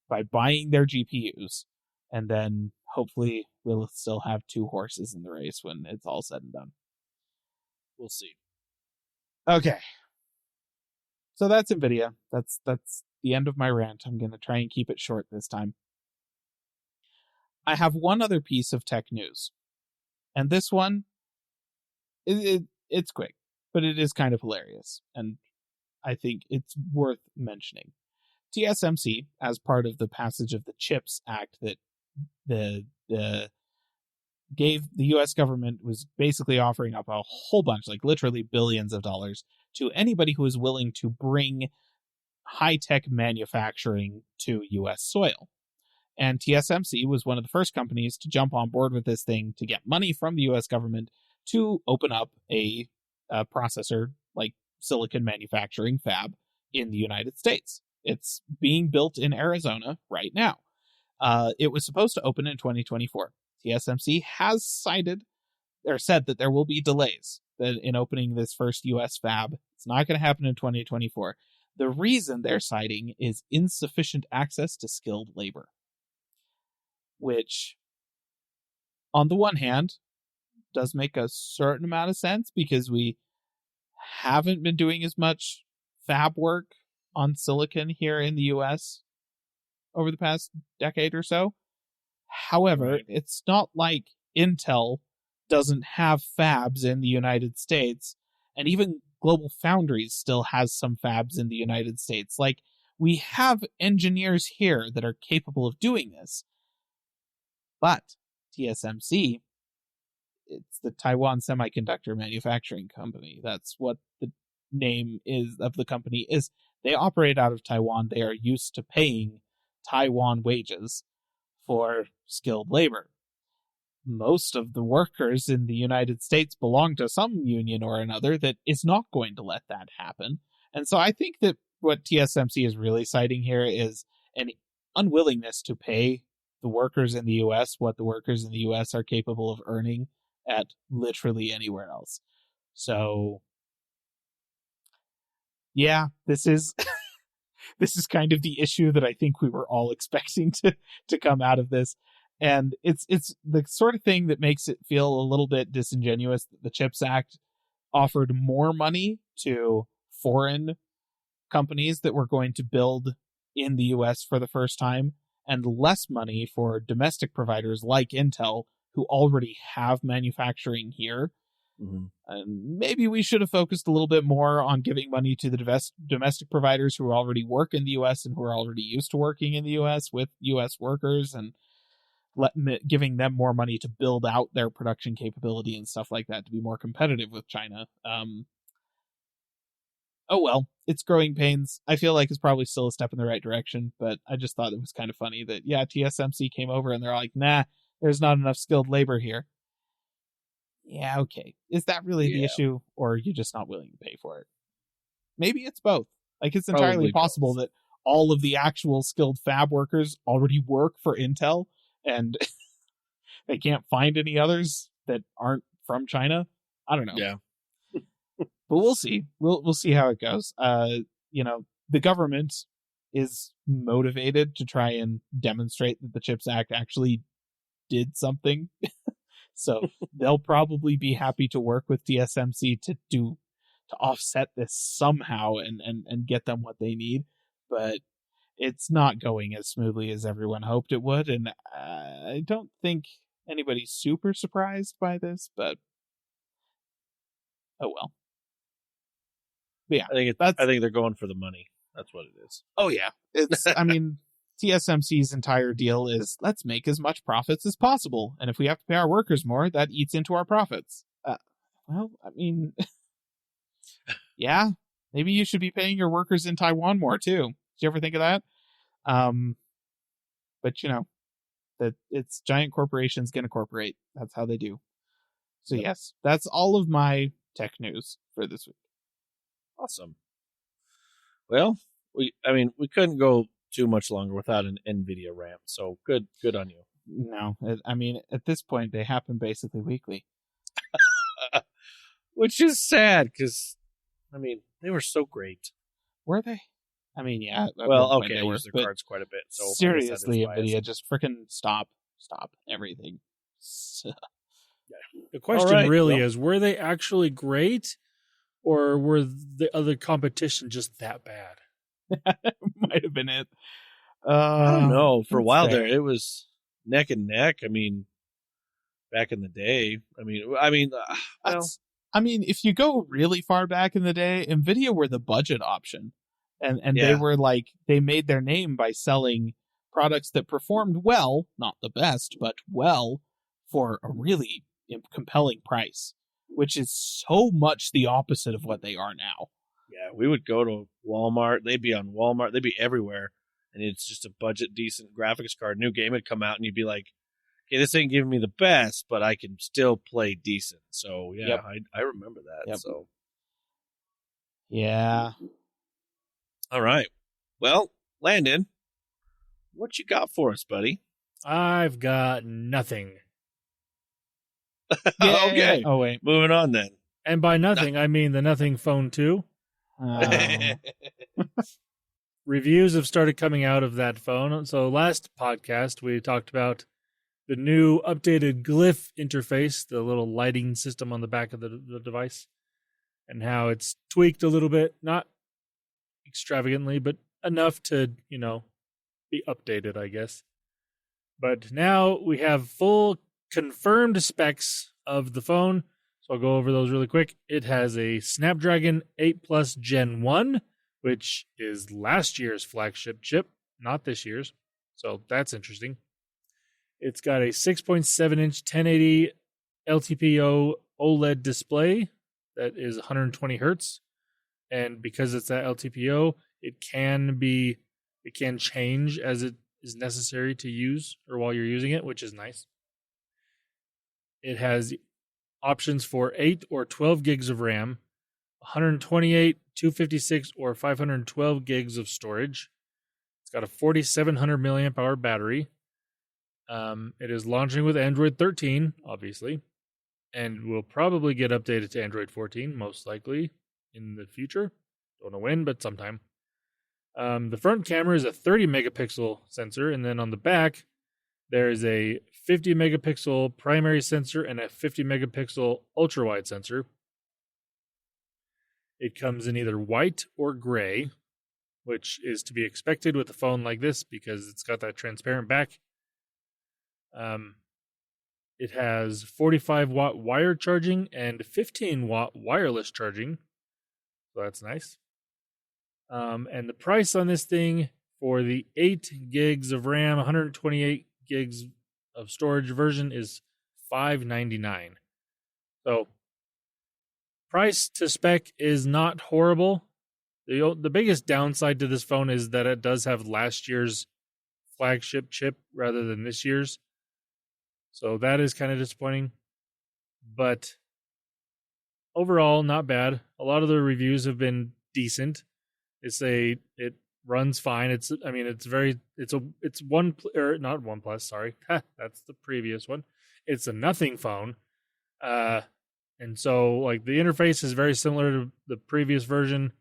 by buying their GPUs, and then hopefully we'll still have two horses in the race when it's all said and done. We'll see. Okay. So that's Nvidia. That's the end of my rant. I'm going to try and keep it short this time. I have one other piece of tech news. And this one, it's quick, but it is kind of hilarious. And I think it's worth mentioning. TSMC, as part of the passage of the CHIPS Act that the U.S. government was basically offering up a whole bunch, like literally billions of dollars, to anybody who is willing to bring high-tech manufacturing to U.S. soil. And TSMC was one of the first companies to jump on board with this thing to get money from the U.S. government to open up a processor, like silicon manufacturing fab in the United States. It's being built in Arizona right now. It was supposed to open in 2024. TSMC has said that there will be delays in opening this first U.S. fab. It's not going to happen in 2024. The reason they're citing is insufficient access to skilled labor, which, on the one hand, does make a certain amount of sense because we haven't been doing as much fab work on silicon here in the US over the past decade or so. However, it's not like Intel doesn't have fabs in the United States, and even Global Foundries still has some fabs in the United States. Like, we have engineers here that are capable of doing this. But TSMC, it's the Taiwan Semiconductor Manufacturing Company. That's what the name is of the company is. They operate out of Taiwan. They are used to paying Taiwan wages for skilled labor. Most of the workers in the United States belong to some union or another that is not going to let that happen. And so I think that what TSMC is really citing here is an unwillingness to pay the workers in the US what the workers in the US are capable of earning at literally anywhere else. So, yeah, this is this is kind of the issue that I think we were all expecting to come out of this. And it's the sort of thing that makes it feel a little bit disingenuous that the CHIPS Act offered more money to foreign companies that were going to build in the US for the first time, and less money for domestic providers like Intel, who already have manufacturing here. Mm-hmm. And maybe we should have focused a little bit more on giving money to the domestic providers who already work in the US and who are already used to working in the US with US workers, and giving them more money to build out their production capability and stuff like that to be more competitive with China. Oh well, it's growing pains. I feel like it's probably still a step in the right direction, but I just thought it was kind of funny that, yeah, TSMC came over and they're like, nah, there's not enough skilled labor here. Yeah, okay. Is that really the issue, or are you just not willing to pay for it? Maybe it's both. Like, it's entirely Probably possible that all of the actual skilled fab workers already work for Intel, and they can't find any others that aren't from China. I don't know. Yeah. But we'll see. We'll see how it goes. The government is motivated to try and demonstrate that the CHIPS Act actually did something. So they'll probably be happy to work with TSMC to offset this somehow and get them what they need. But it's not going as smoothly as everyone hoped it would, and I don't think anybody's super surprised by this, but oh well. But yeah, I think they're going for the money. That's what it is. Oh yeah. It's I mean, TSMC's entire deal is, let's make as much profits as possible, and if we have to pay our workers more, that eats into our profits. Well, I mean, yeah, maybe you should be paying your workers in Taiwan more too. Did you ever think of that? But that it's giant corporations gonna corporate. That's how they do. So yes, that's all of my tech news for this week. Awesome. Well, we couldn't go too much longer without an Nvidia rant. So good on you. No, at this point they happen basically weekly, which is sad because they were so great. Were they? Yeah. Well, okay, they used their cards quite a bit. So seriously, Nvidia, just freaking stop everything. The question is, were they actually great, or were the other competition just that bad? Might have been it. I don't know. For a while there, it was neck and neck. Back in the day. If you go really far back in the day, Nvidia were the budget option, and they were like, they made their name by selling products that performed well, not the best, but well, for a really compelling price, which is so much the opposite of what they are now. Yeah, we would go to Walmart. They'd be on Walmart. They'd be everywhere. And it's just a budget, decent graphics card. New game would come out, and you'd be like, okay, this ain't giving me the best, but I can still play decent. So, yeah, I remember that. Yep. So, yeah. All right. Well, Landon, what you got for us, buddy? I've got nothing. Okay. Oh, wait. Moving on then. And by nothing, I mean the Nothing Phone 2. Reviews have started coming out of that phone. So last podcast, we talked about the new updated glyph interface, the little lighting system on the back of the device, and how it's tweaked a little bit. Not extravagantly, but enough to, be updated, I guess. But now we have full confirmed specs of the phone. So I'll go over those really quick. It has a Snapdragon 8 Plus Gen 1, which is last year's flagship chip, not this year's. So that's interesting. It's got a 6.7-inch 1080 LTPO OLED display that is 120 hertz. And because it's that LTPO, it can change as it is necessary to use or while you're using it, which is nice. It has options for 8 or 12 gigs of RAM, 128, 256, or 512 gigs of storage. It's got a 4,700 milliamp hour battery. It is launching with Android 13, obviously, and will probably get updated to Android 14, most likely in the future. Don't know when, but sometime. The front camera is a 30 megapixel sensor, and then on the back, there is a 50 megapixel primary sensor and a 50 megapixel ultra wide sensor. It comes in either white or gray, which is to be expected with a phone like this because it's got that transparent back. It has 45 watt wire charging and 15 watt wireless charging. So that's nice. And the price on this thing for the 8 gigs of RAM, 128 gigs of storage version is $599. So price to spec is not horrible. The biggest downside to this phone is that it does have last year's flagship chip rather than this year's. So that is kind of disappointing. But overall, not bad. A lot of the reviews have been decent. It runs fine. It's not OnePlus, sorry. That's the previous one. It's a nothing phone. And so like the interface is very similar to the previous version.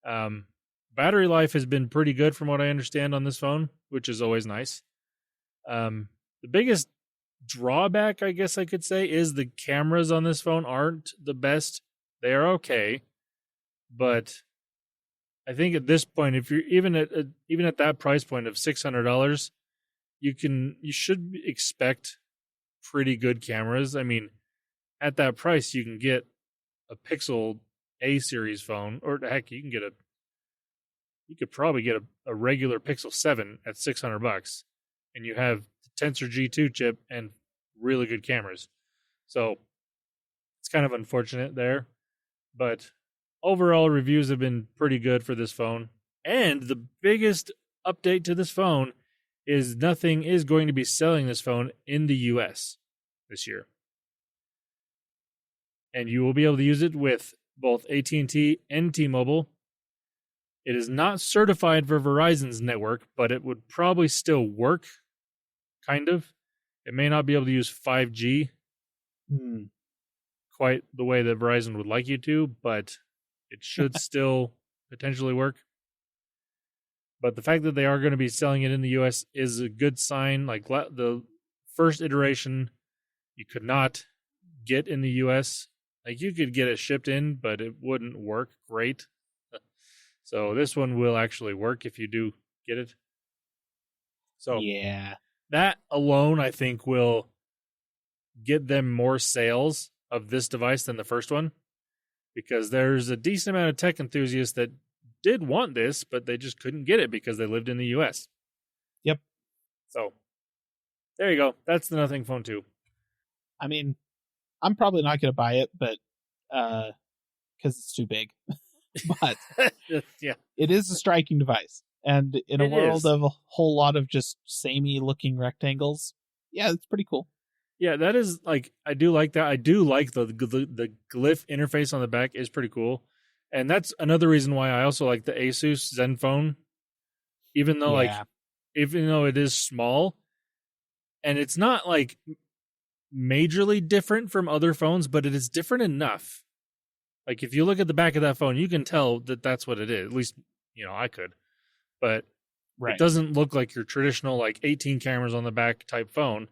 Battery life has been pretty good from what I understand on this phone, which is always nice. The biggest drawback, I guess I could say, is the cameras on this phone aren't the best. They are okay, but I think at this point, if you're even at that price point of $600, you should expect pretty good cameras. I mean, at that price, you can get a Pixel A series phone, or heck, you could probably get a regular Pixel 7 at $600, and you have the Tensor G2 chip and really good cameras. So it's kind of unfortunate there, but overall reviews have been pretty good for this phone. And the biggest update to this phone is nothing is going to be selling this phone in the US this year. And you will be able to use it with both AT&T and T-Mobile. It is not certified for Verizon's network, but it would probably still work, kind of. It may not be able to use 5G quite the way that Verizon would like you to, but it should still potentially work. But the fact that they are going to be selling it in the US is a good sign. Like the first iteration, you could not get in the US. Like you could get it shipped in, but it wouldn't work great. So this one will actually work if you do get it. So yeah, that alone, I think, will get them more sales of this device than the first one, because there's a decent amount of tech enthusiasts that did want this, but they just couldn't get it because they lived in the US. Yep. So there you go. That's the Nothing Phone 2. I mean, I'm probably not going to buy it, but because it's too big. But yeah, it is a striking device. And in a world of a whole lot of just samey looking rectangles, yeah, it's pretty cool. Yeah, that is like, I do like that. I do like the glyph interface on the back is pretty cool. And that's another reason why I also like the Asus Zenfone, even though it is small and it's not like majorly different from other phones, but it is different enough. Like if you look at the back of that phone, you can tell that that's what it is. At least, I could. But It doesn't look like your traditional like 18 cameras on the back type phone.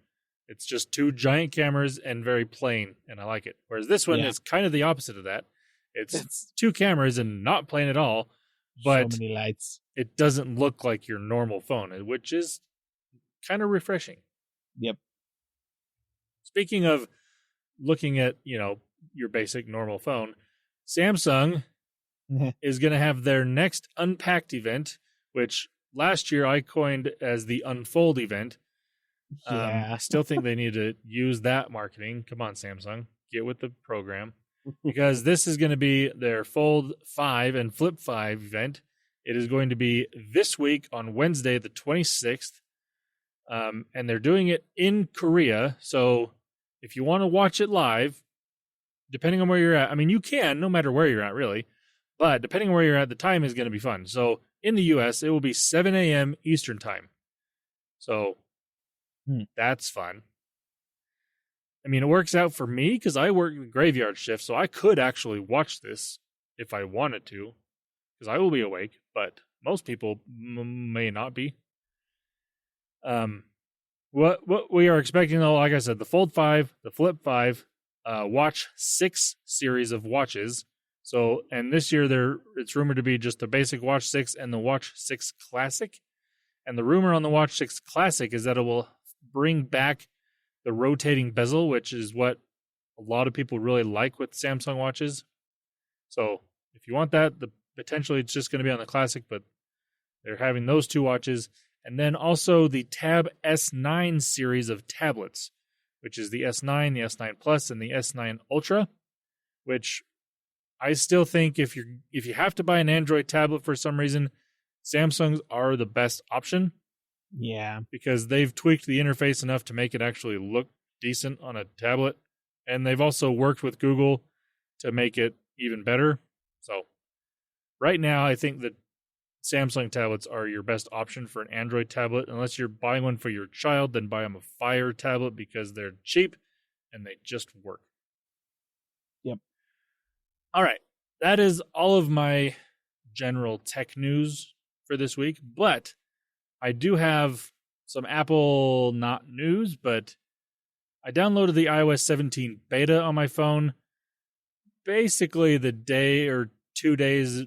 It's just two giant cameras and very plain, and I like it. Whereas this one is kind of the opposite of that. It's two cameras and not plain at all, but so many lights. It doesn't look like your normal phone, which is kind of refreshing. Yep. Speaking of looking at, your basic normal phone, Samsung is going to have their next Unpacked event, which last year I coined as the Unfold event. Yeah. I still think they need to use that marketing. Come on, Samsung, get with the program. Because this is going to be their Fold 5 and Flip 5 event. It is going to be this week on Wednesday, the 26th. And they're doing it in Korea. So if you want to watch it live, depending on where you're at, I mean, you can, no matter where you're at, really. But depending on where you're at, the time is going to be fun. So in the U.S., it will be 7 a.m. Eastern time. So that's fun. I mean, it works out for me because I work the graveyard shift, so I could actually watch this if I wanted to, because I will be awake, but most people may not be. What we are expecting, though, like I said, the Fold 5, the Flip 5, Watch 6 series of watches. So, and this year it's rumored to be just the basic Watch 6 and the Watch 6 Classic. And the rumor on the Watch 6 Classic is that it will bring back the rotating bezel, which is what a lot of people really like with Samsung watches. So if you want that, potentially it's just going to be on the Classic, but they're having those two watches. And then also the Tab S9 series of tablets, which is the S9, the S9 Plus, and the S9 Ultra, which I still think if you have to buy an Android tablet for some reason, Samsungs are the best option. Yeah. Because they've tweaked the interface enough to make it actually look decent on a tablet. And they've also worked with Google to make it even better. So right now, I think that Samsung tablets are your best option for an Android tablet. Unless you're buying one for your child, then buy them a Fire tablet because they're cheap and they just work. Yep. All right. That is all of my general tech news for this week. But I do have some Apple, not news, but I downloaded the iOS 17 beta on my phone basically the day or 2 days,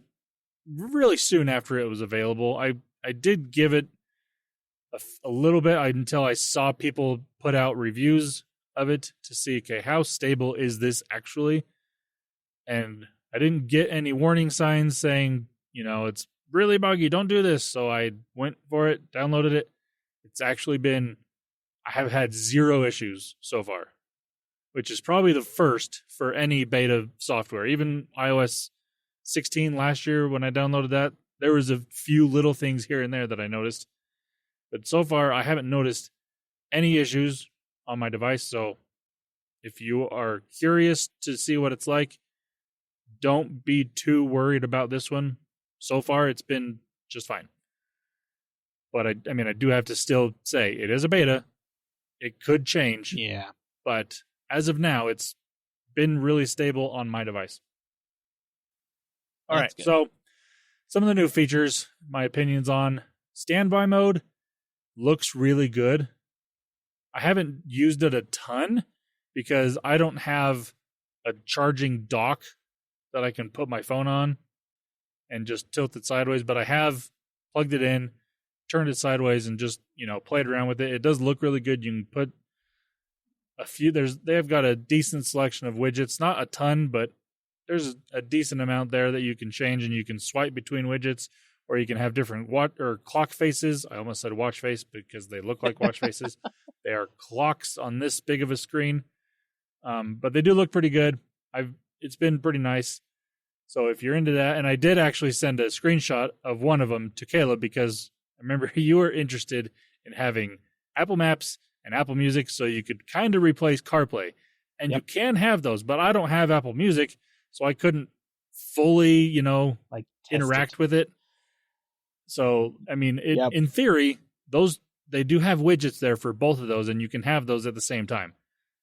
really soon after it was available. I did give it a little bit until I saw people put out reviews of it to see, okay, how stable is this actually? And I didn't get any warning signs saying, it's really buggy, don't do this. So I went for it, downloaded it. It's actually I have had 0 issues so far, which is probably the first for any beta software. Even iOS 16 last year when I downloaded that, there was a few little things here and there that I noticed. But so far, I haven't noticed any issues on my device. So if you are curious to see what it's like, don't be too worried about this one. So far, it's been just fine. But I do have to still say it is a beta. It could change. Yeah. But as of now, it's been really stable on my device. All right. So some of the new features, my opinions on standby mode looks really good. I haven't used it a ton because I don't have a charging dock that I can put my phone on and just tilt it sideways, but I have plugged it in, turned it sideways, and just, played around with it. It does look really good. You can put a few, they've got a decent selection of widgets, not a ton, but there's a decent amount there that you can change, and you can swipe between widgets, or you can have different clock faces. I almost said watch face because they look like watch faces. They are clocks on this big of a screen. But they do look pretty good. It's been pretty nice. So if you're into that, and I did actually send a screenshot of one of them to Caleb because I remember you were interested in having Apple Maps and Apple Music so you could kind of replace CarPlay. And you can have those, but I don't have Apple Music, so I couldn't fully, interact with it. So, in theory, they do have widgets there for both of those, and you can have those at the same time.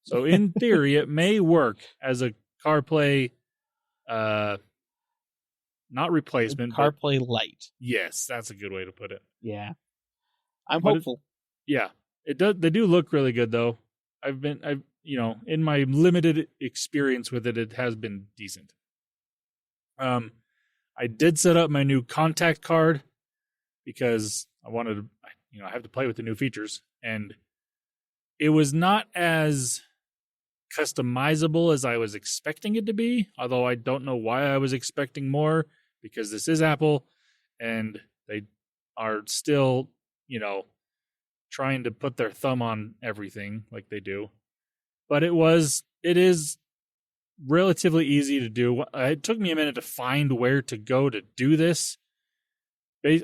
So in theory, it may work as a CarPlay, not replacement, CarPlay Lite. Yes, that's a good way to put it. Yeah, I'm hopeful. It does. They do look really good, though. In my limited experience with it, it has been decent. I I did set up my new contact card because I wanted to, I have to play with the new features, and it was not as customizable as I was expecting it to be, although I don't know why I was expecting more, because this is Apple and they are still, trying to put their thumb on everything like they do. But it is relatively easy to do. It took me a minute to find where to go to do this. I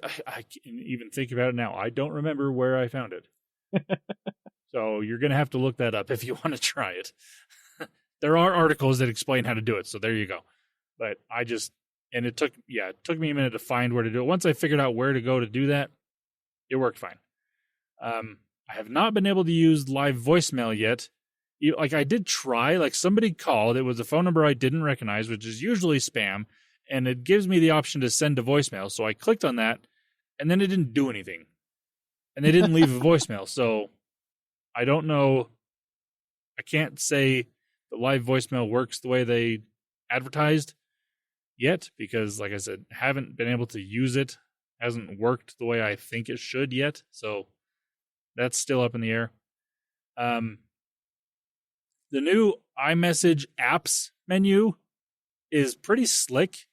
can even think about it now. I don't remember where I found it. So you're going to have to look that up if you want to try it. There are articles that explain how to do it, so there you go. But it took me a minute to find where to do it. Once I figured out where to go to do that, it worked fine. I have not been able to use live voicemail yet. I did try, somebody called. It was a phone number I didn't recognize, which is usually spam, and it gives me the option to send a voicemail. So I clicked on that, and then it didn't do anything. And they didn't leave a voicemail, so I don't know. I can't say the live voicemail works the way they advertised yet, because, like I said, haven't been able to use it. Hasn't worked the way I think it should yet, so that's still up in the air. The new iMessage apps menu is pretty slick.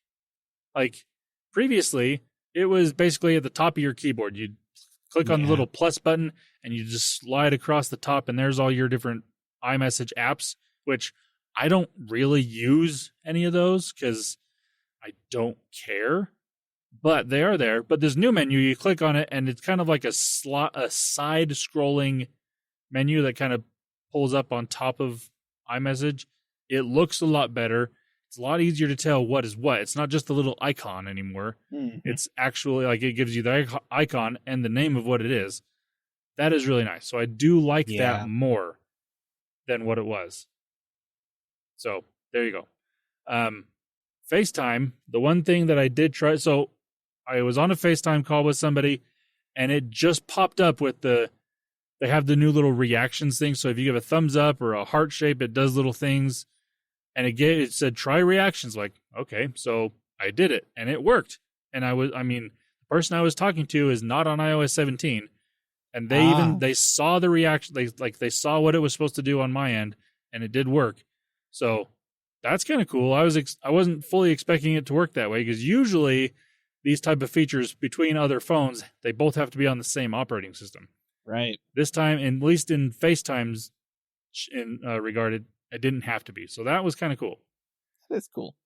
Previously, it was basically at the top of your keyboard. You'd click on the little plus button, and you just slide across the top, and there's all your different iMessage apps, which I don't really use any of those because I don't care. But they are there. But this new menu, you click on it, and it's kind of like a side-scrolling menu that kind of pulls up on top of iMessage. It looks a lot better. It's a lot easier to tell what is what. It's not just a little icon anymore. Mm-hmm. It's actually it gives you the icon and the name of what it is. That is really nice. So I do like that more than what it was. So there you go. FaceTime, the one thing that I did try, so I was on a FaceTime call with somebody, and it just popped up with they have the new little reactions thing. So if you give a thumbs up or a heart shape, it does little things. And it said, try reactions. Okay. So I did it, and it worked. And the person I was talking to is not on iOS 17. And they saw the reaction. They saw what it was supposed to do on my end, and it did work. So that's kind of cool. I wasn't fully expecting it to work that way, because usually these type of features between other phones, they both have to be on the same operating system. Right. This time, at least in FaceTime's regarded, it didn't have to be. So that was kind of cool. That's cool.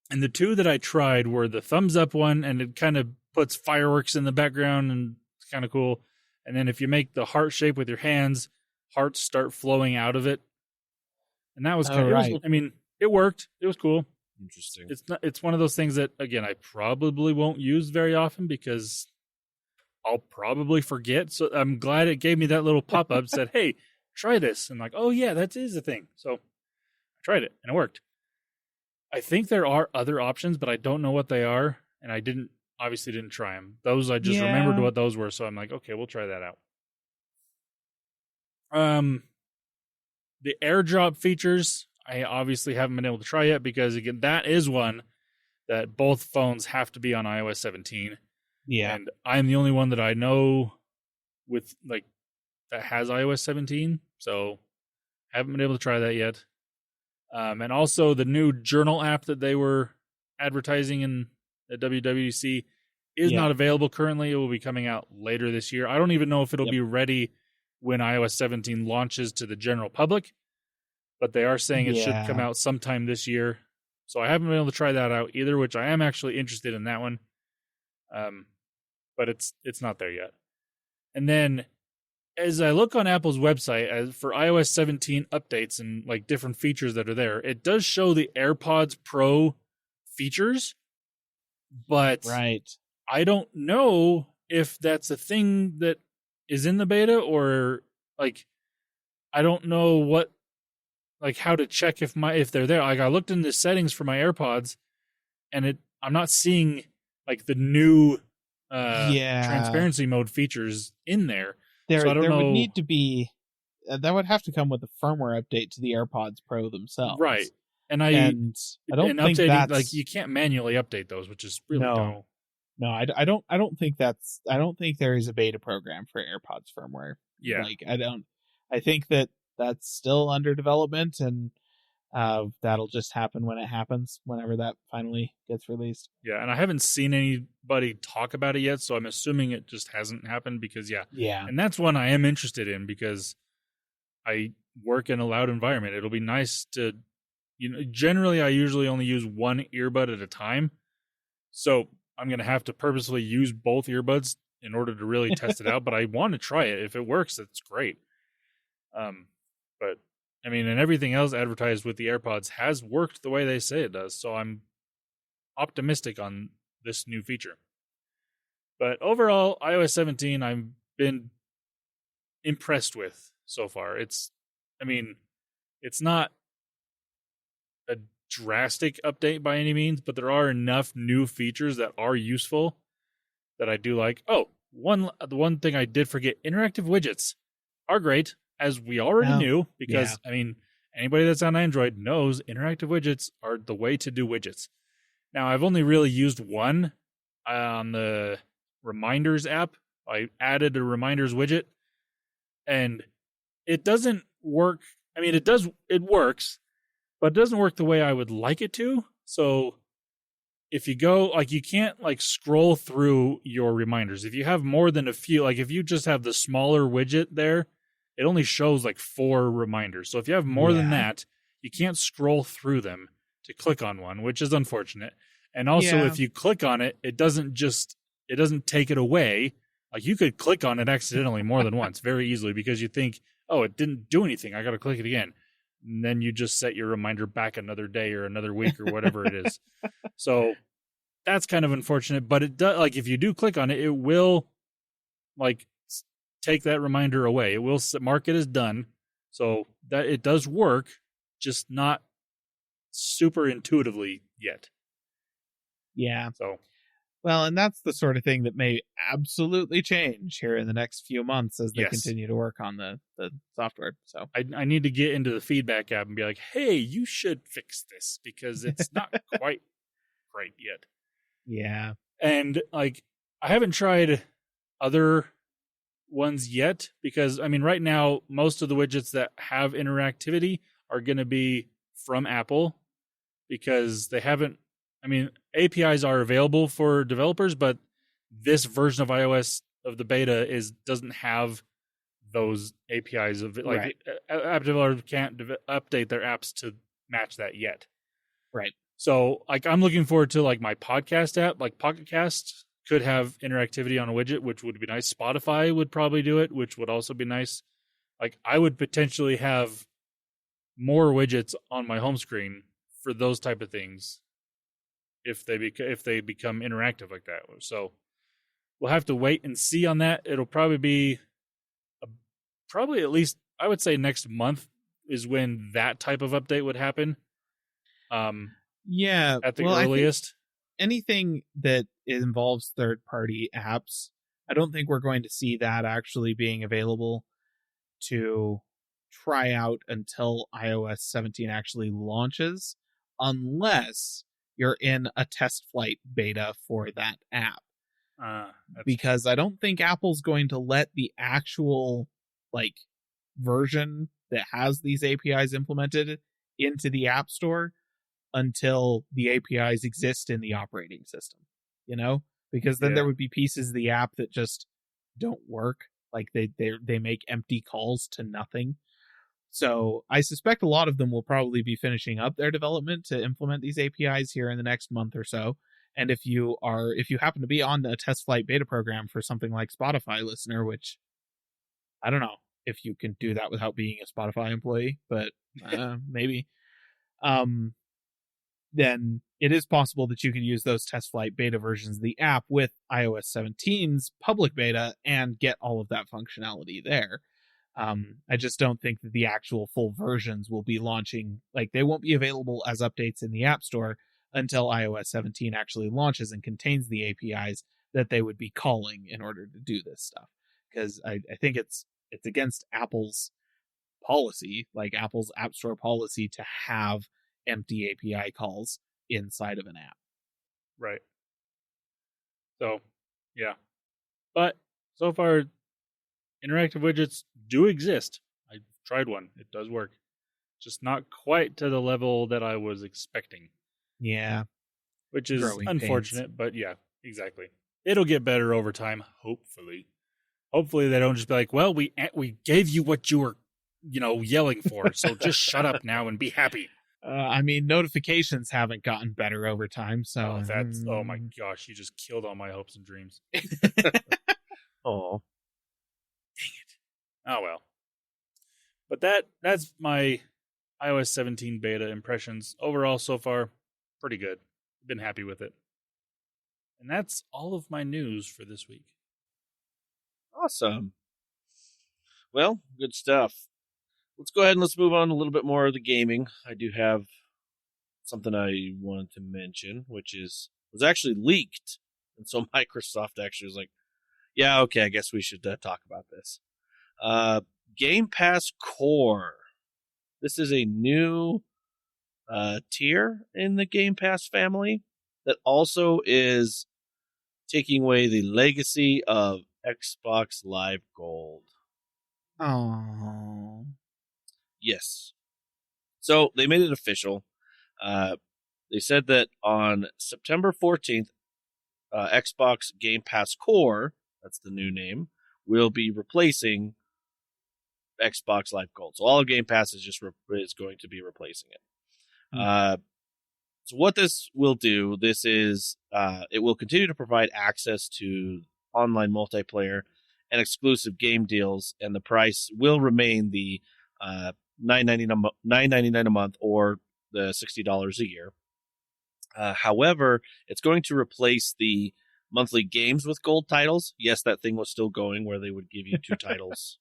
And the two that I tried were the thumbs up one, and it kind of puts fireworks in the background, and it's kind of cool. And then if you make the heart shape with your hands, hearts start flowing out of it. And that was kind of, right. It worked. It was cool. Interesting. It's one of those things that, again, I probably won't use very often because I'll probably forget. So I'm glad it gave me that little pop-up, said, hey, try this. And like, oh yeah, that is a thing. So I tried it, and it worked. I think there are other options, but I don't know what they are. And I obviously didn't try them. Those, I just remembered what those were. So I'm like, okay, we'll try that out. The AirDrop features, I obviously haven't been able to try yet, because again, that is one that both phones have to be on iOS 17. Yeah. And I'm the only one that I know with that has iOS 17. So haven't been able to try that yet. And also the new journal app that they were advertising in the WWDC is not available currently. It will be coming out later this year. I don't even know if it'll be ready when iOS 17 launches to the general public, but they are saying it should come out sometime this year. So I haven't been able to try that out either, which I am actually interested in that one. But it's not there yet. And then as I look on Apple's website for iOS 17 updates and different features that are there, it does show the AirPods Pro features, but I don't know if that's a thing that is in the beta, or I don't know what, how to check if they're there. I looked in the settings for my AirPods, and I'm not seeing the new transparency mode features in there. There would need to be that would have to come with a firmware update to the AirPods Pro themselves, right? And I don't think updating, that's like, you can't manually update those, which is really dumb. No, I don't think there is a beta program for AirPods firmware. Yeah. Like, I think that's still under development, and that'll just happen when it happens, whenever that finally gets released. Yeah, and I haven't seen anybody talk about it yet, so I'm assuming it just hasn't happened because, yeah. And that's one I am interested in because I work in a loud environment. It'll be nice to, generally I usually only use one earbud at a time, so I'm going to have to purposely use both earbuds in order to really test it out, but I want to try it. If it works, that's great. But I mean, and everything else advertised with the AirPods has worked the way they say it does, so I'm optimistic on this new feature. But overall, iOS 17 I've been impressed with so far. It's not a drastic update by any means, but there are enough new features that are useful that I do like. Oh, the one thing I did forget, interactive widgets are great, as we already knew, because anybody that's on Android knows interactive widgets are the way to do widgets. Now, I've only really used one on the Reminders app. I added a Reminders widget, and it doesn't work. I mean, it works, but it doesn't work the way I would like it to. So if you go, like, you can't, like, scroll through your reminders. If you have more than a few, like, if you just have the smaller widget there, it only shows, like, 4 reminders. So if you have more than that, you can't scroll through them to click on one, which is unfortunate. And also, if you click on it, it doesn't take it away. Like, you could click on it accidentally more than once very easily because you think, oh, it didn't do anything, I got to click it again. And then you just set your reminder back another day or another week or whatever it is. So that's kind of unfortunate, but it does, like, if you do click on it, it will, like, take that reminder away. It will mark it as done. So that it does work, just not super intuitively yet. Yeah. So, well, and that's the sort of thing that may absolutely change here in the next few months as they continue to work on the software. So I need to get into the feedback app and be like, hey, you should fix this because it's not quite right yet. Yeah. And, like, I haven't tried other ones yet because, I mean, right now, most of the widgets that have interactivity are going to be from Apple because they haven't, I mean, APIs are available for developers, but this version of iOS of the beta doesn't have those APIs of, like, app developers can't update their apps to match that yet. Right. So, like, I'm looking forward to, like, my podcast app, like Pocket Cast could have interactivity on a widget, which would be nice. Spotify would probably do it, which would also be nice. Like, I would potentially have more widgets on my home screen for those type of things if they become interactive like that. So we'll have to wait and see on that. It'll probably be probably at least, I would say, next month is when that type of update would happen. At the earliest. Anything that involves third-party apps, I don't think we're going to see that actually being available to try out until iOS 17 actually launches, unless you're in a test flight beta for that app. Because I don't think Apple's going to let the actual, like, version that has these APIs implemented into the App Store until the APIs exist in the operating system, because then there would be pieces of the app that just don't work. Like, they make empty calls to nothing. So I suspect a lot of them will probably be finishing up their development to implement these APIs here in the next month or so. And if you happen to be on a test flight beta program for something like Spotify listener, which I don't know if you can do that without being a Spotify employee, but maybe, then it is possible that you can use those test flight beta versions of the app with iOS 17's public beta and get all of that functionality there. I just don't think that the actual full versions will be launching, like, they won't be available as updates in the App Store until iOS 17 actually launches and contains the APIs that they would be calling in order to do this stuff. Because I think it's against Apple's policy, like Apple's App Store policy, to have empty API calls inside of an app. Right. So, yeah. But so far, interactive widgets do exist. I tried one. It does work. Just not quite to the level that I was expecting. Yeah. Which is unfortunate, but yeah, exactly. It'll get better over time, hopefully. Hopefully they don't just be like, well, we gave you what you were, yelling for, so just shut up now and be happy. I mean, notifications haven't gotten better over time, so... Oh my gosh, you just killed all my hopes and dreams. Oh. Dang it. Oh well. But that's my iOS 17 beta impressions. Overall, so far, pretty good. Been happy with it. And that's all of my news for this week. Awesome. Well, good stuff. Let's go ahead and let's move on a little bit more of the gaming. I do have something I wanted to mention, which was actually leaked. And so Microsoft actually was like, yeah, okay, I guess we should talk about this. Game Pass Core. This is a new tier in the Game Pass family that also is taking away the legacy of Xbox Live Gold. Oh. Yes. So they made it official. They said that on September 14th, Xbox Game Pass Core, that's the new name, will be replacing Xbox Live Gold. So all of Game Pass is going to be replacing it. So what this will do, it will continue to provide access to online multiplayer and exclusive game deals, and the price will remain the $9.99 a month or the $60 a year. However, it's going to replace the monthly games with gold titles. Yes, that thing was still going where they would give you 2 titles.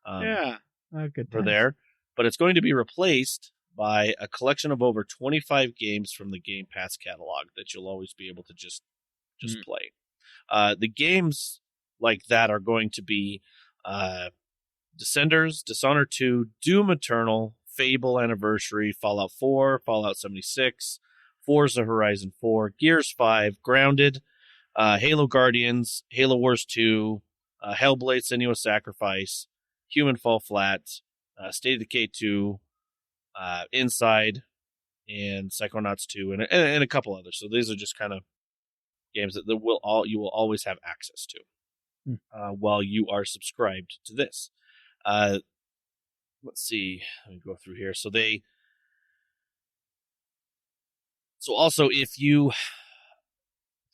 Good for there, but it's going to be replaced by a collection of over 25 games from the Game Pass catalog that you'll always be able to just play. The games like that are going to be Descenders, Dishonored 2, Doom Eternal, Fable Anniversary, Fallout 4, Fallout 76, Forza Horizon 4, Gears 5, Grounded, Halo Guardians, Halo Wars 2, Hellblade: Senua's Sacrifice, Human Fall Flat, State of Decay 2, Inside, and Psychonauts 2, and a couple others. So these are just kind of games that you will always have access to while you are subscribed to this. Let's see. Let me go through here. So also if you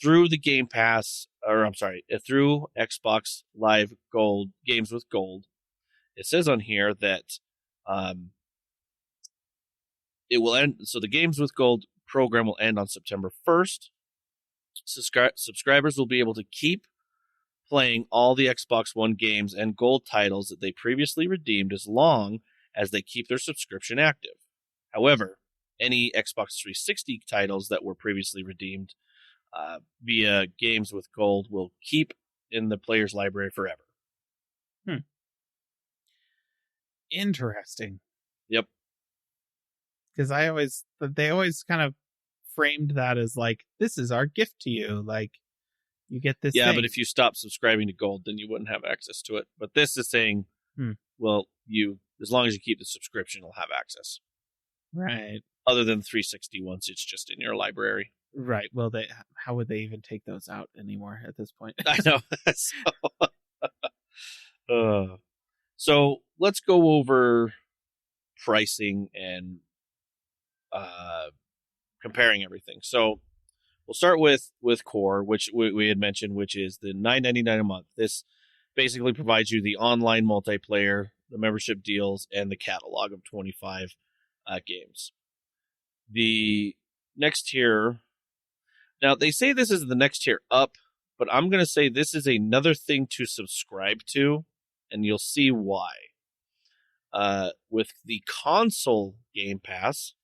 through the Game Pass, through Xbox Live Gold games with Gold, it says on here that it will end. So the Games with Gold program will end on September 1st. Subscribers will be able to keep playing all the Xbox One games and Gold titles that they previously redeemed as long as they keep their subscription active. However, any Xbox 360 titles that were previously redeemed via Games with Gold will keep in the player's library forever. Interesting. Yep. Because they always kind of framed that as like, this is our gift to you. Like, you get this thing. But if you stop subscribing to Gold, then you wouldn't have access to it. But this is saying, well, as long as you keep the subscription, you'll have access. Right. Other than 360 ones, it's just in your library. Right. Well, how would they even take those out anymore at this point? I know. So let's go over pricing and comparing everything. So we'll start with Core, which we had mentioned, which is the $9.99 a month. This basically provides you the online multiplayer, the membership deals, and the catalog of 25 games. The next tier, now they say this is the next tier up, but I'm going to say this is another thing to subscribe to, and you'll see why. With the console Game Pass,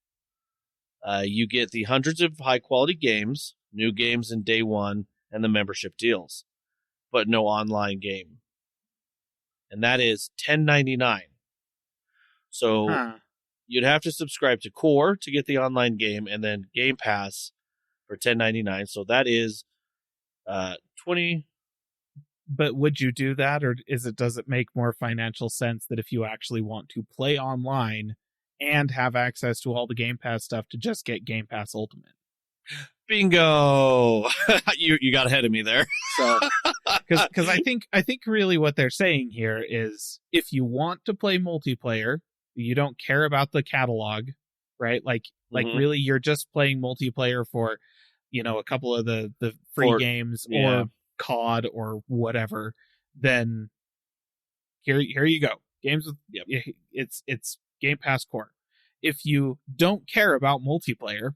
you get the hundreds of high-quality games, new games in day one, and the membership deals, but no online game. And that is $10.99. So you'd have to subscribe to Core to get the online game, and then Game Pass for $10.99. So that is 20. But would you do that, or does it make more financial sense that if you actually want to play online and have access to all the Game Pass stuff, to just get Game Pass Ultimate? Bingo! You got ahead of me there. So, because I think really what they're saying here is, if you want to play multiplayer, you don't care about the catalog, right? Like really, you're just playing multiplayer for, a couple of the free games or COD or whatever. Then here you go. Games with it's Game Pass Core. If you don't care about multiplayer,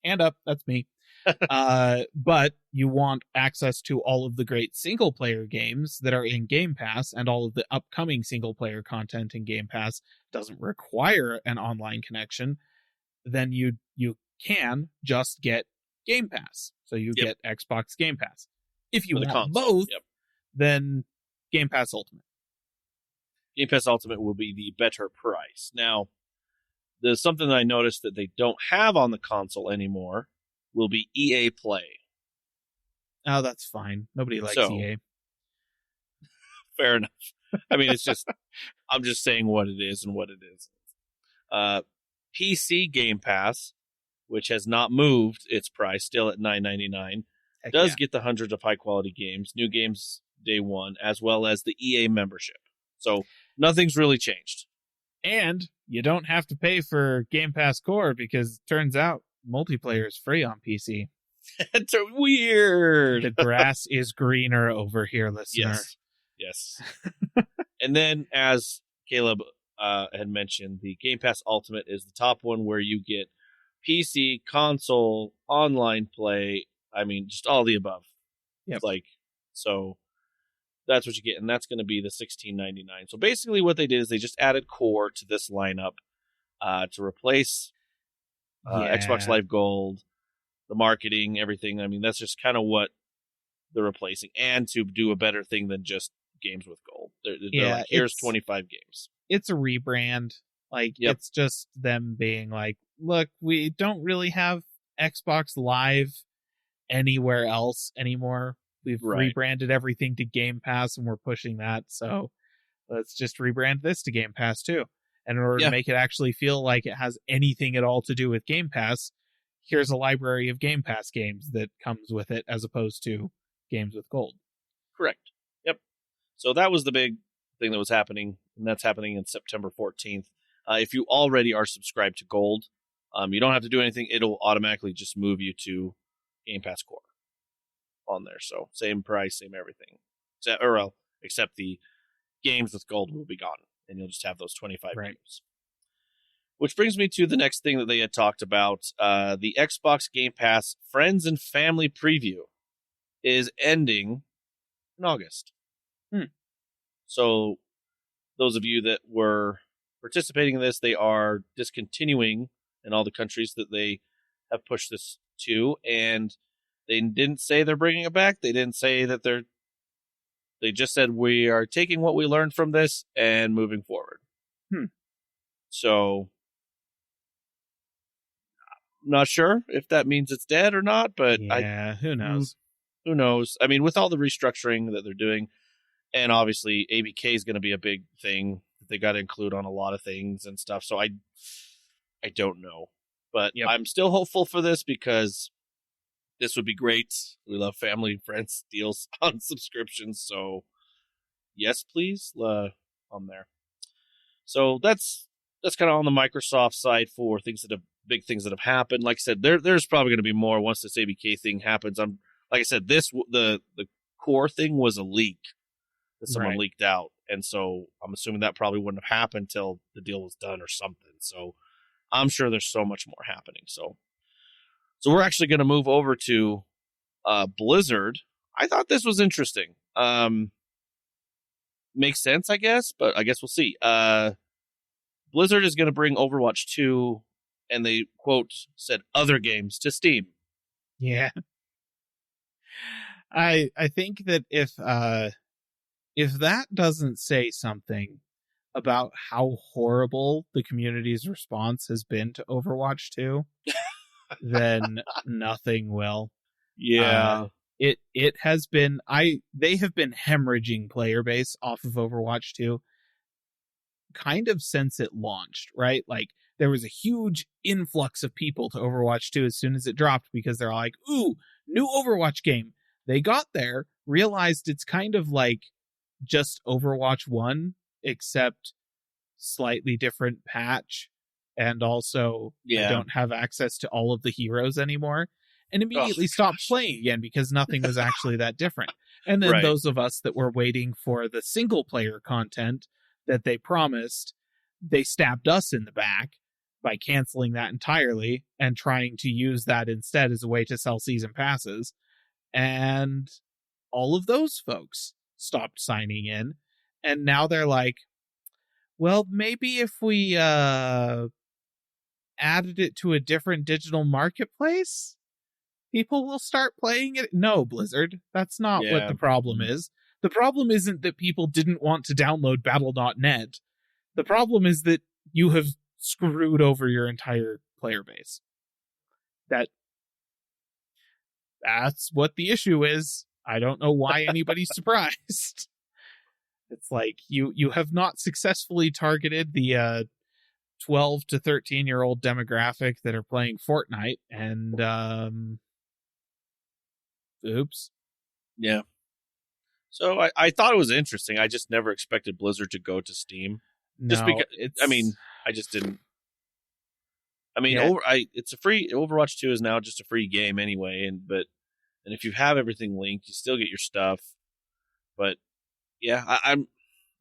hand up, that's me. But you want access to all of the great single player games that are in Game Pass, and all of the upcoming single player content in Game Pass doesn't require an online connection, then you can just get Game Pass. So you get Xbox Game Pass. If you want both, then Game Pass Ultimate. Game Pass Ultimate will be the better price. Now, there's something that I noticed that they don't have on the console anymore, will be EA Play. Oh, that's fine. Nobody likes EA. Fair enough. I mean, it's just, I'm just saying what it is and what it is. PC Game Pass, which has not moved its price, still at $9.99, does get the hundreds of high-quality games, new games day one, as well as the EA membership. So nothing's really changed. And you don't have to pay for Game Pass Core, because it turns out multiplayer is free on PC. It's weird. The grass is greener over here, listener. Yes. And then, as Caleb had mentioned, the Game Pass Ultimate is the top one, where you get PC, console, online play. I mean, just all the above. Yep. So that's what you get, and that's going to be the $16.99. So basically what they did is they just added Core to this lineup to replace Xbox Live Gold, the marketing, everything. I mean, that's just kind of what they're replacing, and to do a better thing than just games with gold. They're like, here's 25 games. It's a rebrand. It's just them being like, look, we don't really have Xbox Live anywhere else anymore. We've rebranded everything to Game Pass, and we're pushing that. So let's just rebrand this to Game Pass too. And in order to make it actually feel like it has anything at all to do with Game Pass, here's a library of Game Pass games that comes with it, as opposed to games with gold. Correct. Yep. So that was the big thing that was happening, and that's happening in September 14th. If you already are subscribed to Gold, you don't have to do anything. It'll automatically just move you to Game Pass Core on there. So same price, same everything. Except the games with Gold will be gone, and you'll just have those 25 games. Which brings me to the next thing that they had talked about. The Xbox Game Pass Friends and Family Preview is ending in August. So those of you that were participating in this, they are discontinuing in all the countries that they have pushed this to, and they didn't say they're bringing it back. They didn't say that they just said, we are taking what we learned from this and moving forward. So not sure if that means it's dead or not, but who knows? Who knows? I mean, with all the restructuring that they're doing, and obviously ABK is going to be a big thing that they got to include on a lot of things and stuff. So I don't know, but I'm still hopeful for this, because this would be great. We love family and friends deals on subscriptions. So yes, please, on there. So that's kind of on the Microsoft side for big things that have happened. Like I said, there's probably going to be more once this ABK thing happens. Like I said, the Core thing was a leak that someone leaked out, and so I'm assuming that probably wouldn't have happened till the deal was done or something. So I'm sure there's so much more happening. So we're actually going to move over to Blizzard. I thought this was interesting. Makes sense, I guess, but I guess we'll see. Blizzard is going to bring Overwatch 2, and they, quote, said other games to Steam. Yeah. I think that if that doesn't say something, about how horrible the community's response has been to Overwatch 2, then nothing will. Yeah. It has been they have been hemorrhaging player base off of Overwatch 2 kind of since it launched, right? Like there was a huge influx of people to Overwatch 2 as soon as it dropped because they're like, ooh, new Overwatch game. They got there, realized it's kind of like just Overwatch 1, except slightly different patch, and also I don't have access to all of the heroes anymore, and immediately stopped playing again because nothing was actually that different. And then those of us that were waiting for the single player content that they promised, they stabbed us in the back by canceling that entirely and trying to use that instead as a way to sell season passes. And all of those folks stopped signing in, and now they're like, well, maybe if we added it to a different digital marketplace, people will start playing it. No, Blizzard, that's not what the problem is. The problem isn't that people didn't want to download Battle.net. The problem is that you have screwed over your entire player base. That's what the issue is. I don't know why anybody's surprised. It's like you have not successfully targeted the 12 to 13-year-old demographic that are playing Fortnite, and oops. Yeah. So I thought it was interesting. I just never expected Blizzard to go to Steam. Just because I just didn't. I mean, it's a free Overwatch 2 is now just a free game anyway, and if you have everything linked, you still get your stuff. But yeah, I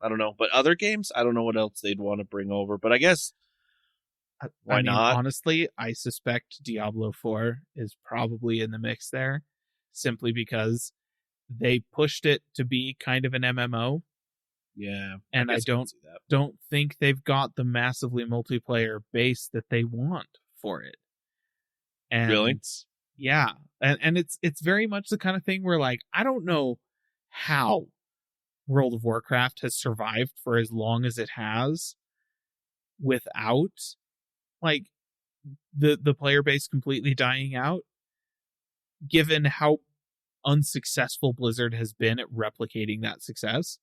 don't know. But other games, I don't know what else they'd want to bring over. But I guess why not? Honestly, I suspect Diablo 4 is probably in the mix there, simply because they pushed it to be kind of an MMO. Yeah, and I don't think they've got the massively multiplayer base that they want for it. And really? Yeah, and it's very much the kind of thing where, like, I don't know how World of Warcraft has survived for as long as it has without, like, the player base completely dying out, given how unsuccessful Blizzard has been at replicating that success.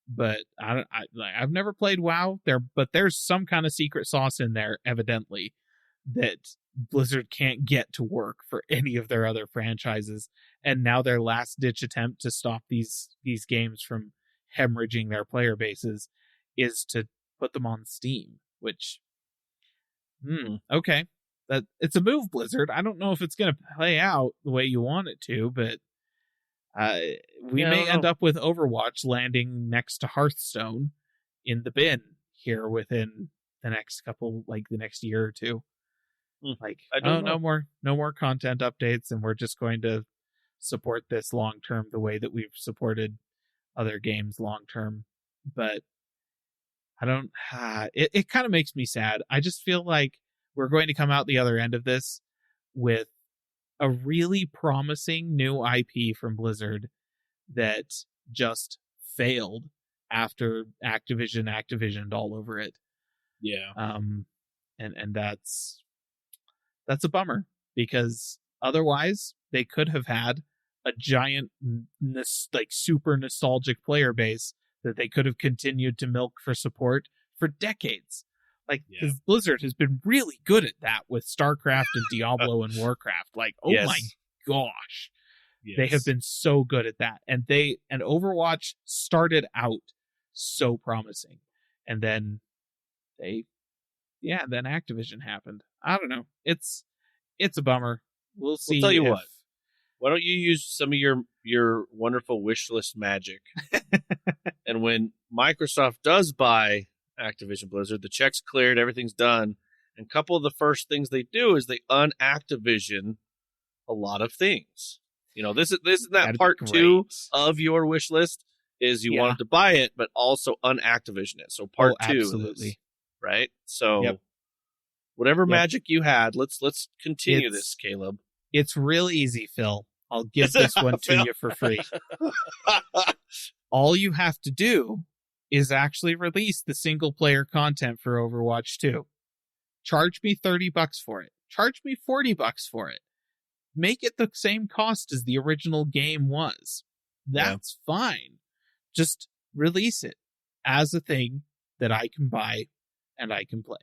But I've never played WoW there, but there's some kind of secret sauce in there, evidently, that Blizzard can't get to work for any of their other franchises. And now their last ditch attempt to stop these games from hemorrhaging their player bases is to put them on Steam, which, okay, that it's a move, Blizzard. I don't know if it's going to play out the way you want it to, but we may end up with Overwatch landing next to Hearthstone in the bin here within the next the next year or two. Like, no more content updates, and we're just going to support this long term the way that we've supported other games long term. But I don't. It kind of makes me sad. I just feel like we're going to come out the other end of this with a really promising new IP from Blizzard that just failed after Activision all over it. Yeah. And that's a bummer, because otherwise they could have had a giant, super nostalgic player base that they could have continued to milk for support for decades. Because Blizzard has been really good at that with StarCraft and Diablo and Warcraft. My gosh. Yes. They have been so good at that. And Overwatch started out so promising. And then then Activision happened. I don't know. It's a bummer. We'll see. I'll tell you what. Why don't you use some of your wonderful wish list magic? And when Microsoft does buy Activision Blizzard, the check's cleared, everything's done, and a couple of the first things they do is they unactivision a lot of things. This is that part 2 of your wish list is you wanted to buy it, but also unactivision it. So part 2, absolutely, right? So whatever magic you had, let's continue this, Caleb. It's real easy, Phil. I'll give this one to you for free. All you have to do is actually release the single-player content for Overwatch 2. Charge me $30 for it. Charge me $40 for it. Make it the same cost as the original game was. That's fine. Just release it as a thing that I can buy and I can play.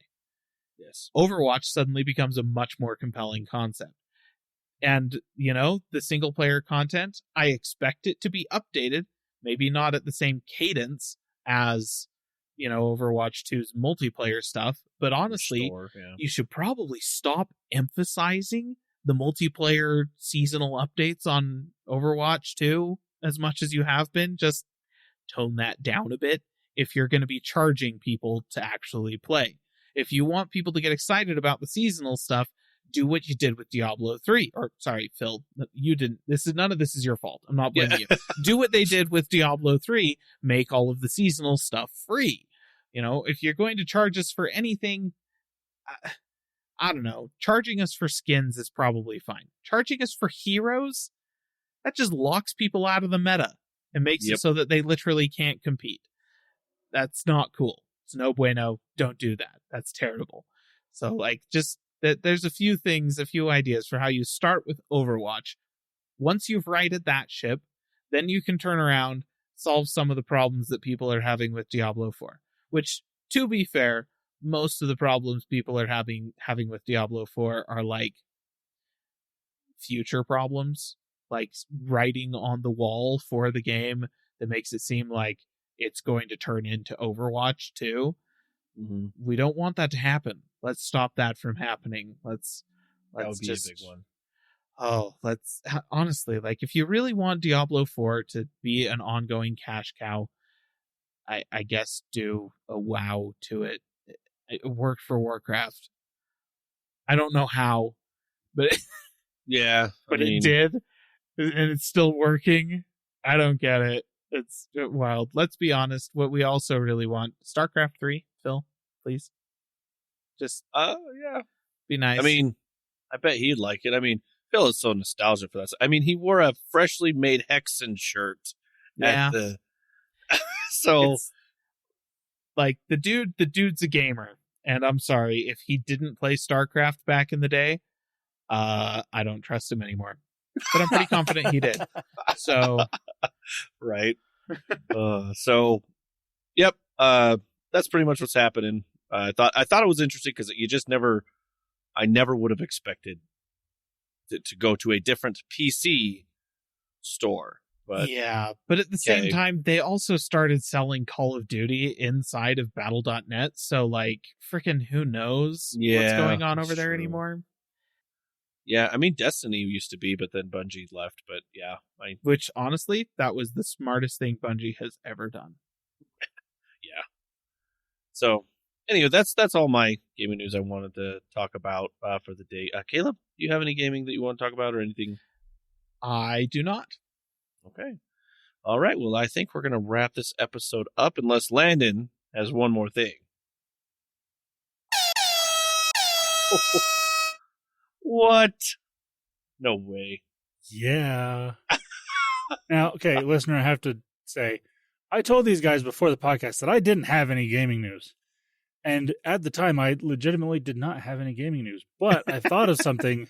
Yes. Overwatch suddenly becomes a much more compelling concept. And, the single-player content, I expect it to be updated, maybe not at the same cadence as, Overwatch 2's multiplayer stuff, but honestly, you should probably stop emphasizing the multiplayer seasonal updates on Overwatch 2 as much as you have been. Just tone that down a bit if you're going to be charging people to actually play. If you want people to get excited about the seasonal stuff, do what you did with Diablo 3. Or, sorry, Phil, you didn't. None of this is your fault. I'm not blaming you. Do what they did with Diablo 3. Make all of the seasonal stuff free. If you're going to charge us for anything, I don't know. Charging us for skins is probably fine. Charging us for heroes, that just locks people out of the meta and makes it so that they literally can't compete. That's not cool. It's no bueno. Don't do that. That's terrible. So, just that there's a few ideas for how you start with Overwatch. Once you've righted that ship, then you can turn around, solve some of the problems that people are having with Diablo 4. Which, to be fair, most of the problems people are having with Diablo 4 are future problems, like writing on the wall for the game that makes it seem like it's going to turn into Overwatch 2. Mm-hmm. We don't want that to happen. Let's stop that from happening. That would be a big one. Honestly, if you really want Diablo 4 to be an ongoing cash cow, I guess do a WoW to it. It worked for Warcraft. I don't know how, but it did, and it's still working. I don't get it. It's wild. Let's be honest. What we also really want, StarCraft 3, Phil, please. Just be nice. I mean, I bet he'd like it. I mean, Phil is so nostalgic for that. I mean, he wore a freshly made Hexen shirt at the. So, the dude's a gamer, and I'm sorry if he didn't play StarCraft back in the day. I don't trust him anymore, but I'm pretty confident he did. So, right. Yep. That's pretty much what's happening. I thought it was interesting because I never would have expected to go to a different PC store. But at the same time, they also started selling Call of Duty inside of Battle.net. So, freaking who knows what's going on over there anymore? Yeah, I mean, Destiny used to be, but then Bungie left. But which, honestly, that was the smartest thing Bungie has ever done. Yeah. So, anyway, that's all my gaming news I wanted to talk about for the day. Caleb, do you have any gaming that you want to talk about or anything? I do not. Okay. All right. Well, I think we're going to wrap this episode up unless Landon has one more thing. What? No way. Yeah. Now, okay, listener, I have to say, I told these guys before the podcast that I didn't have any gaming news. And at the time, I legitimately did not have any gaming news. But I thought of something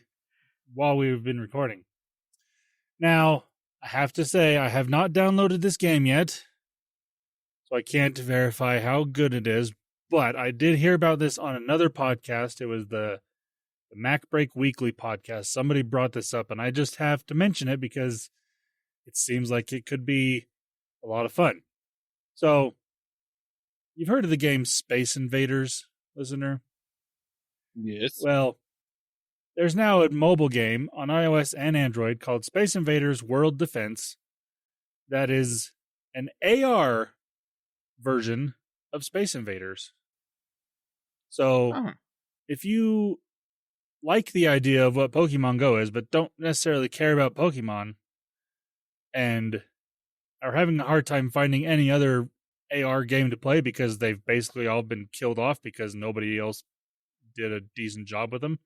while we've been recording. Now, I have to say, I have not downloaded this game yet, so I can't verify how good it is, but I did hear about this on another podcast. It was the Mac Break Weekly podcast. Somebody brought this up, and I just have to mention it because it seems like it could be a lot of fun. So, you've heard of the game Space Invaders, listener? Yes. Well, there's now a mobile game on iOS and Android called Space Invaders World Defense that is an AR version of Space Invaders. So, if you like the idea of what Pokemon Go is, but don't necessarily care about Pokemon, and are having a hard time finding any other AR game to play because they've basically all been killed off because nobody else did a decent job with them.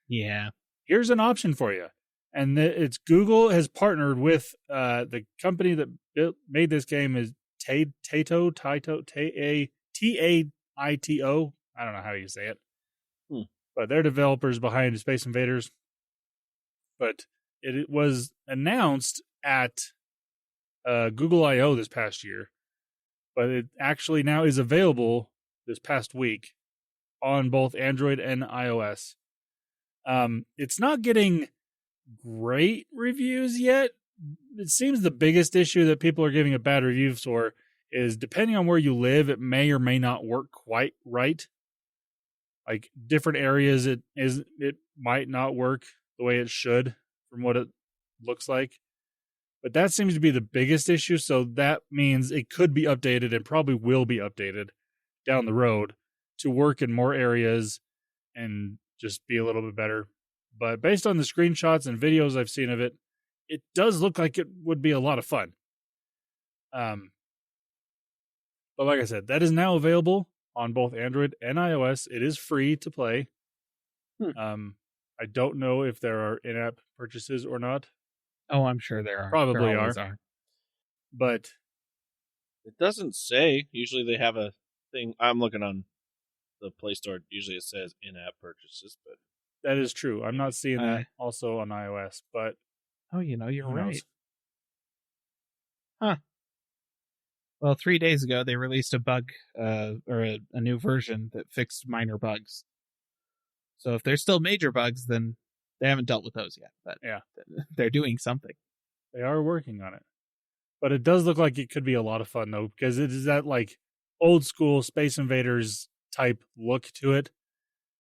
Yeah. Here's an option for you. And it's Google has partnered with the company that made this game is Taito, Taito. I don't know how you say it. But they're developers behind Space Invaders. But it was announced at Google I/O this past year. But it actually now is available this past week on both Android and iOS. It's not getting great reviews yet. It seems the biggest issue that people are giving a bad review for is, depending on where you live, it may or may not work quite right. Like different areas, it might not work the way it should from what it looks like. But that seems to be the biggest issue. So that means it could be updated and probably will be updated down the road to work in more areas and just be a little bit better. But based on the screenshots and videos I've seen of it, it does look like it would be a lot of fun. But like I said, that is now available on both Android and iOS. It is free to play. I don't know if there are in-app purchases or not. Oh, I'm sure there are. Probably are. But it doesn't say. Usually they have a thing. I'm looking on the Play Store. Usually it says in-app purchases, but that is true. I'm not seeing that also on iOS, but you're right. Huh. Well, 3 days ago they released a bug or a new version that fixed minor bugs. So if there's still major bugs, then they haven't dealt with those yet. But yeah, they're doing something. They are working on it. But it does look like it could be a lot of fun, though, because it is that like old school Space Invaders type look to it,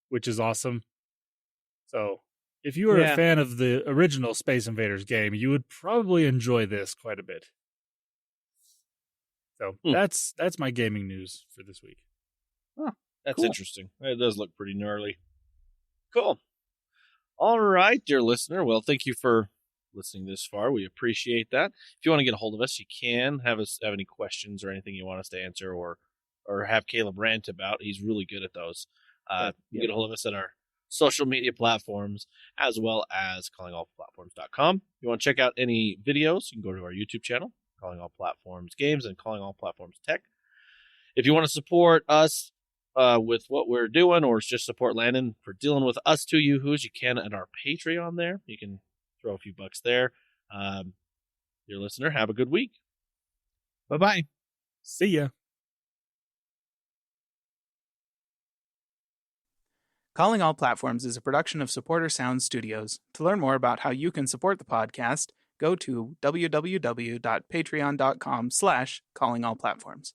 which is awesome. So if you are a fan of the original Space Invaders game, you would probably enjoy this quite a bit. So that's my gaming news for this week. Oh, that's interesting. It does look pretty gnarly. Cool. All right, dear listener. Well, thank you for listening this far. We appreciate that. If you want to get a hold of us, you can have any questions or anything you want us to answer or have Caleb rant about. He's really good at those. You can get a hold of us at our social media platforms as well as callingallplatforms.com. If you want to check out any videos, you can go to our YouTube channel, Calling All Platforms Games and Calling All Platforms Tech. If you want to support us with what we're doing, or just support Landon for dealing with us two Yoo-hoos, you can at our Patreon there. You can throw a few bucks there. Dear listener, have a good week. Bye-bye. See ya. Calling All Platforms is a production of Supporter Sound Studios. To learn more about how you can support the podcast, go to www.patreon.com/callingallplatforms.